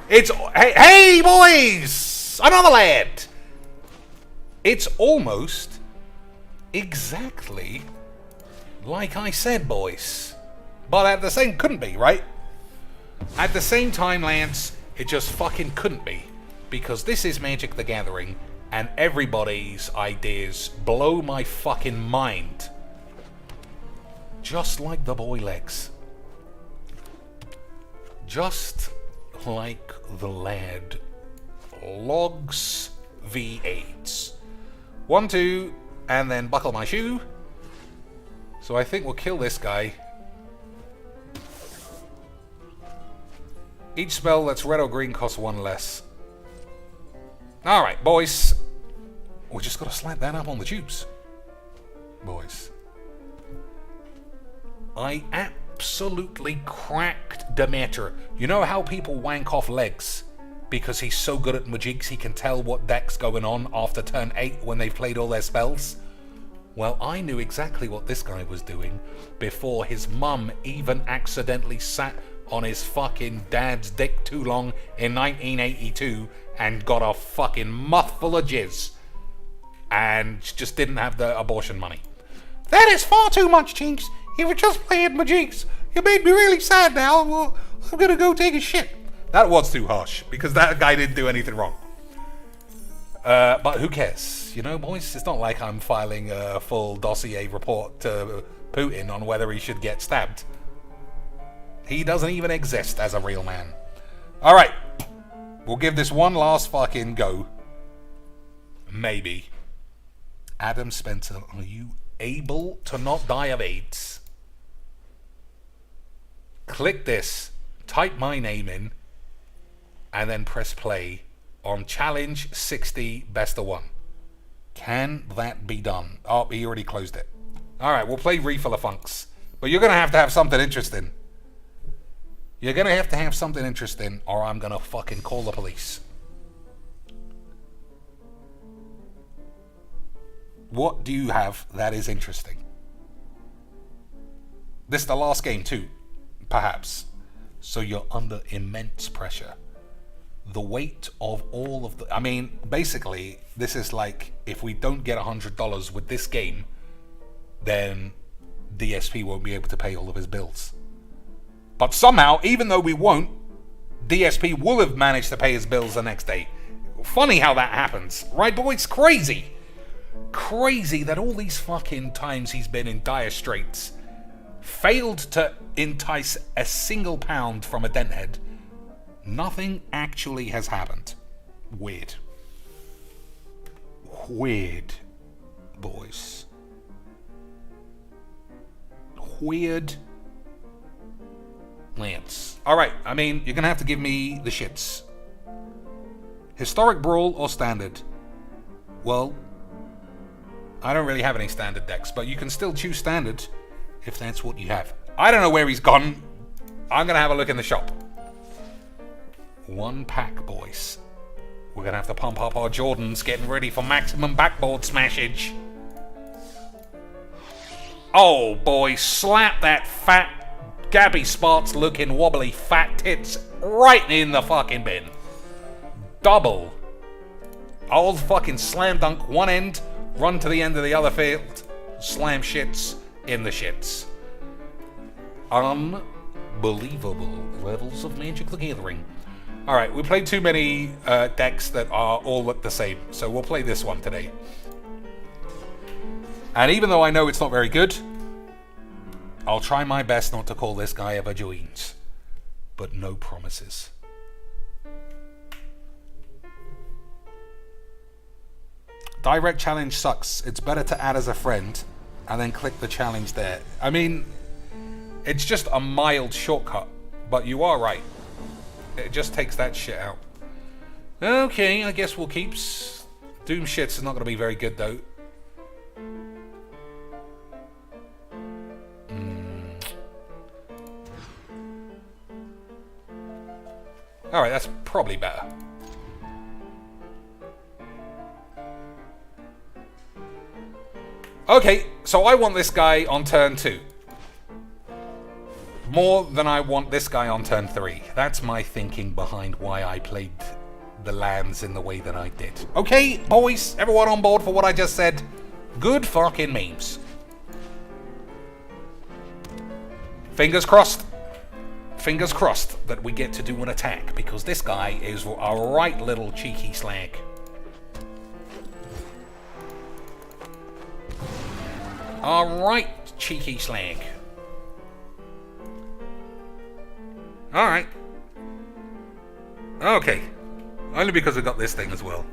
It's... Hey boys! Another lad! It's almost exactly like I said, boys. But at the same... Couldn't be, right? At the same time, Lance, it just fucking couldn't be. Because this is Magic the Gathering, and everybody's ideas blow my fucking mind. Just like the boy legs. Just like the lad logs V8s. 1, 2, and then buckle my shoe. So I think we'll kill this guy. Each spell that's red or green costs 1 less. Alright, boys. We just gotta slap that up on the tubes. Boys. I absolutely cracked Demeter. You know how people wank off legs? Because he's so good at Magics he can tell what deck's going on after turn 8 when they've played all their spells? Well, I knew exactly what this guy was doing before his mum even accidentally sat on his fucking dad's dick too long in 1982 and got a fucking mouthful of jizz and just didn't have the abortion money. That is far too much, Cheeks. You were just playing Majix. You made me really sad now. Well, I'm gonna go take a shit. That was too harsh because that guy didn't do anything wrong. But who cares? You know, boys, it's not like I'm filing a full dossier report to Putin on whether he should get stabbed. He doesn't even exist as a real man. Alright. We'll give this one last fucking go. Maybe. Adam Spencer, are you able to not die of AIDS. Click this, type my name in, and then press play on challenge 60 best of 1. Can that be done? Oh, he already closed it. Alright, we'll play Refill of Funks. But you're going to have something interesting. You're going to have something interesting, or I'm going to fucking call the police. What do you have that is interesting? This is the last game too, perhaps. So you're under immense pressure. The weight of all of the... I mean, basically, this is like, if we don't get $100 with this game, then DSP won't be able to pay all of his bills. But somehow, even though we won't, DSP will have managed to pay his bills the next day. Funny how that happens, right boys? Crazy. Crazy that all these fucking times he's been in dire straits, failed to entice a single pound from a denthead. Nothing actually has happened. Weird. Weird, boys. Weird. Lance. Alright, I mean, you're gonna have to give me the shits. Historic Brawl or Standard? Well, I don't really have any standard decks, but you can still choose Standard if that's what you have. I don't know where he's gone. I'm gonna have a look in the shop. 1 pack, boys. We're gonna have to pump up our Jordans, getting ready for maximum backboard smashage. Oh boy, slap that fat Gabby Sparks looking wobbly fat tits right in the fucking bin. Double. Old fucking slam dunk one end, run to the end of the other field, slam shits in the shits. Unbelievable levels of Magic the Gathering. Alright, we played too many decks that are all look the same, so we'll play this one today. And even though I know it's not very good, I'll try my best not to call this guy ever joins. But no promises. Direct challenge sucks. It's better to add as a friend and then click the challenge there. I mean, it's just a mild shortcut, but you are right. It just takes that shit out. Okay, I guess we'll keep. Doom shits is not going to be very good though. Alright, that's probably better. Okay, so I want this guy on turn 2. More than I want this guy on turn 3. That's my thinking behind why I played the lands in the way that I did. Okay, boys, everyone on board for what I just said? Good fucking memes. Fingers crossed. Fingers crossed that we get to do an attack, because this guy is a right little cheeky slag. Alright, cheeky slag. Alright. Okay. Only because we got this thing as well.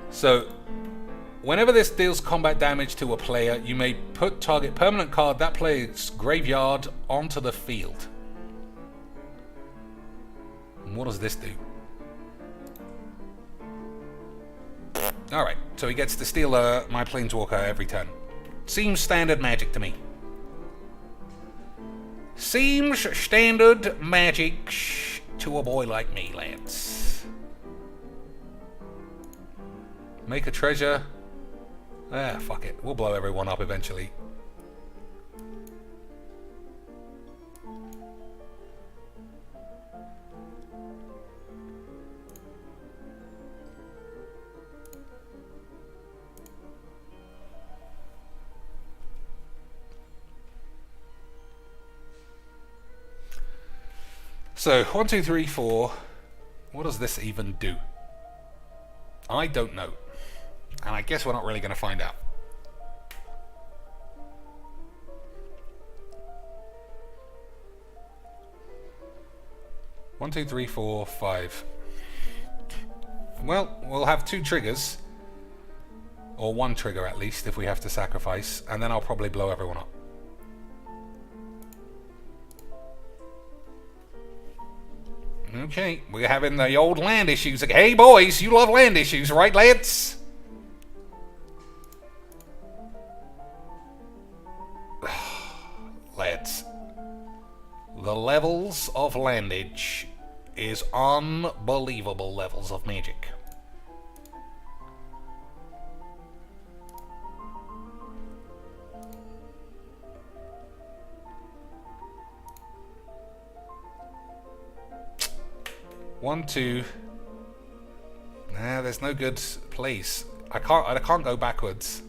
So, whenever this deals combat damage to a player, you may put target permanent card that player's graveyard onto the field. And what does this do? Alright, so he gets to steal my Planeswalker every turn. Seems standard Magic to me. Seems standard Magic to a boy like me, Lance. Make a treasure. Ah, fuck it. We'll blow everyone up eventually. So, 1, 2, 3, 4. What does this even do? I don't know. And I guess we're not really going to find out. One, two, three, four, 5. Well, we'll have 2 triggers. Or 1 trigger at least, if we have to sacrifice. And then I'll probably blow everyone up. Okay, we're having the old land issues. Hey, boys, you love land issues, right, lads? Lads. The levels of landage is unbelievable levels of magic. One, 2. Nah, there's no good place. I can't go backwards.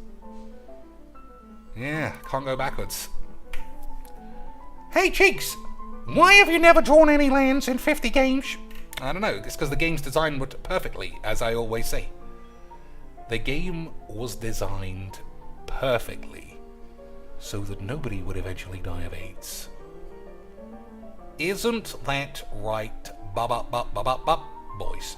Yeah, can't go backwards. Hey, Cheeks! Why have you never drawn any lands in 50 games? I don't know. It's because the game's designed perfectly, as I always say. The game was designed perfectly so that nobody would eventually die of AIDS. Isn't that right, boys?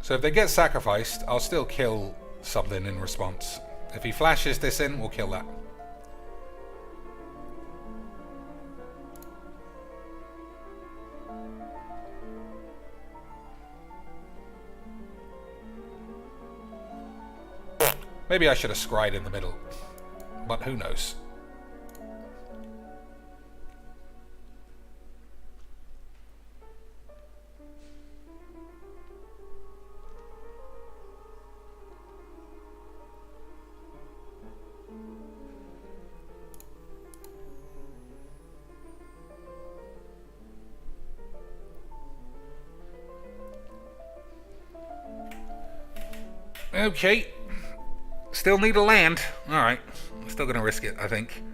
So if they get sacrificed, I'll still kill something in response. If he flashes this in, we'll kill that. Maybe I should have scryed in the middle, but who knows. Okay. Still need a land. Alright. I'm still going to risk it, I think.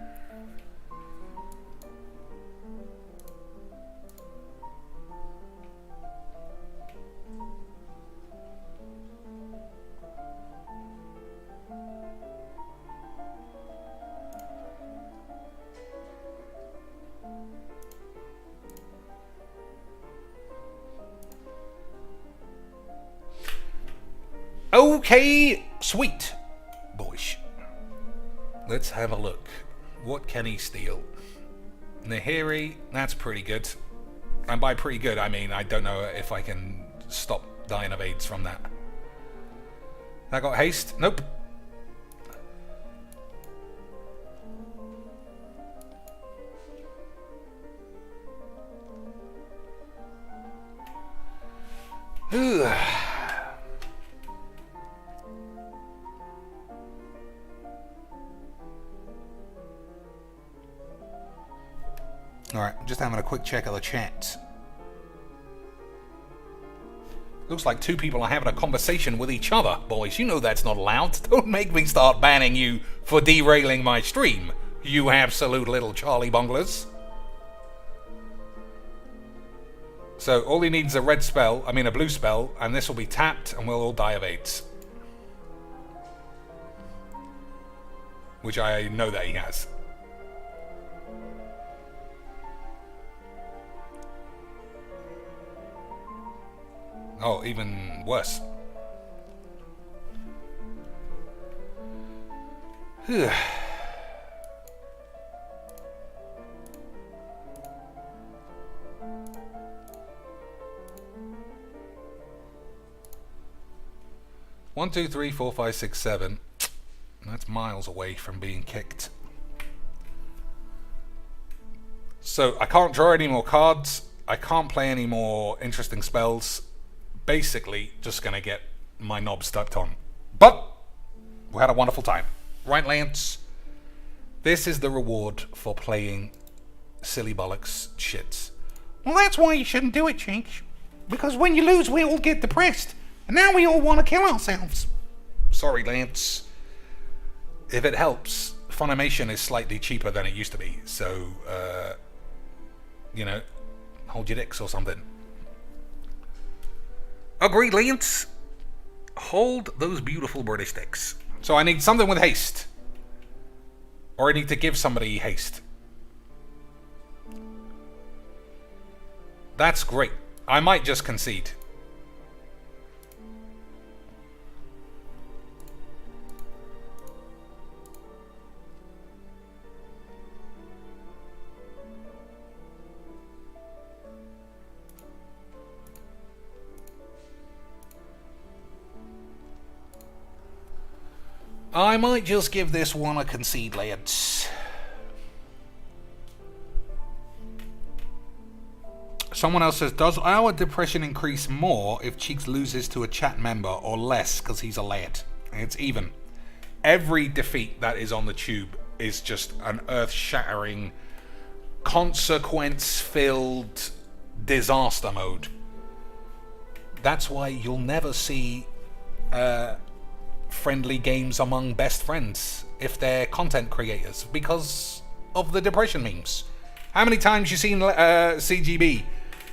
Okay, sweet. Boys. Let's have a look. What can he steal? Nahiri, that's pretty good. And by pretty good, I mean I don't know if I can stop dying of AIDS from that. That got haste? Nope. Alright, just having a quick check of the chat. Looks like 2 people are having a conversation with each other. Boys, you know that's not allowed. Don't make me start banning you for derailing my stream, you absolute little Charlie bunglers. So all he needs is a red spell, a blue spell, and this will be tapped and we'll all die of AIDS. Which I know that he has. Oh, even worse. 1, 2, 3, 4, 5, 6, 7. That's miles away from being kicked. So I can't draw any more cards. I can't play any more interesting spells. Basically, just gonna get my knob stuck on. But we had a wonderful time. Right, Lance? This is the reward for playing silly bollocks shits. Well, that's why you shouldn't do it, Cheeks. Because when you lose, we all get depressed. And now we all want to kill ourselves. Sorry, Lance. If it helps, Funimation is slightly cheaper than it used to be. So, hold your dicks or something. Agreed, Lance. Hold those beautiful British sticks. So I need something with haste. Or I need to give somebody haste. That's great. I might just concede. I might just give this one a concede, lads. Someone else says, does our depression increase more if Cheeks loses to a chat member or less because he's a lad? It's even. Every defeat that is on the tube is just an earth-shattering, consequence-filled disaster mode. That's why you'll never see friendly games among best friends if they're content creators because of the depression memes. How many times you seen CGB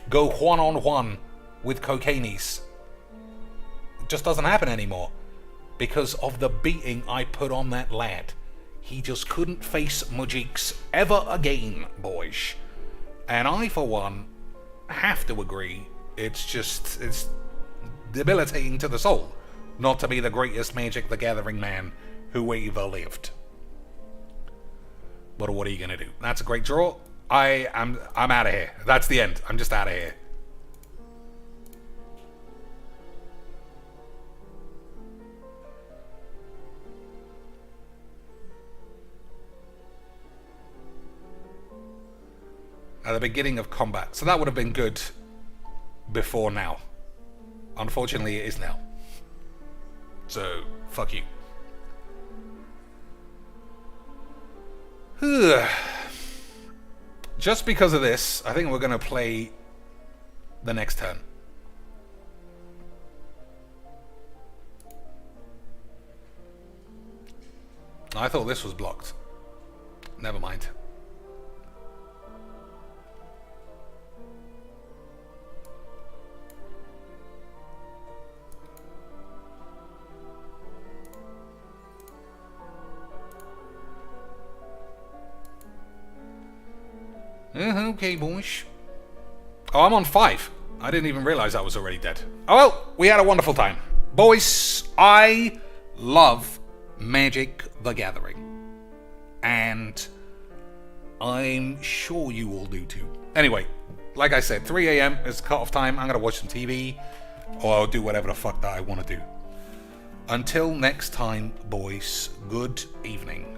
go one-on-one with cocainies? It just doesn't happen anymore because of the beating I put on that lad. He just couldn't face Mujiks ever again, boys. And I, for one, have to agree, it's debilitating to the soul not to be the greatest Magic the Gathering man who ever lived. But what are you gonna do? That's a great draw. I'm out of here. That's the end. I'm just out of here. At the beginning of combat. So that would have been good before now. Unfortunately, it is now. So, fuck you. Just because of this, I think we're going to play the next turn. I thought this was blocked. Never mind. Okay, boys. Oh, I'm on 5. I didn't even realize I was already dead. Oh well, we had a wonderful time. Boys, I love Magic the Gathering. And I'm sure you all do too. Anyway, like I said, 3 a.m. is cut-off time. I'm going to watch some TV. Or I'll do whatever the fuck that I want to do. Until next time, boys, good evening.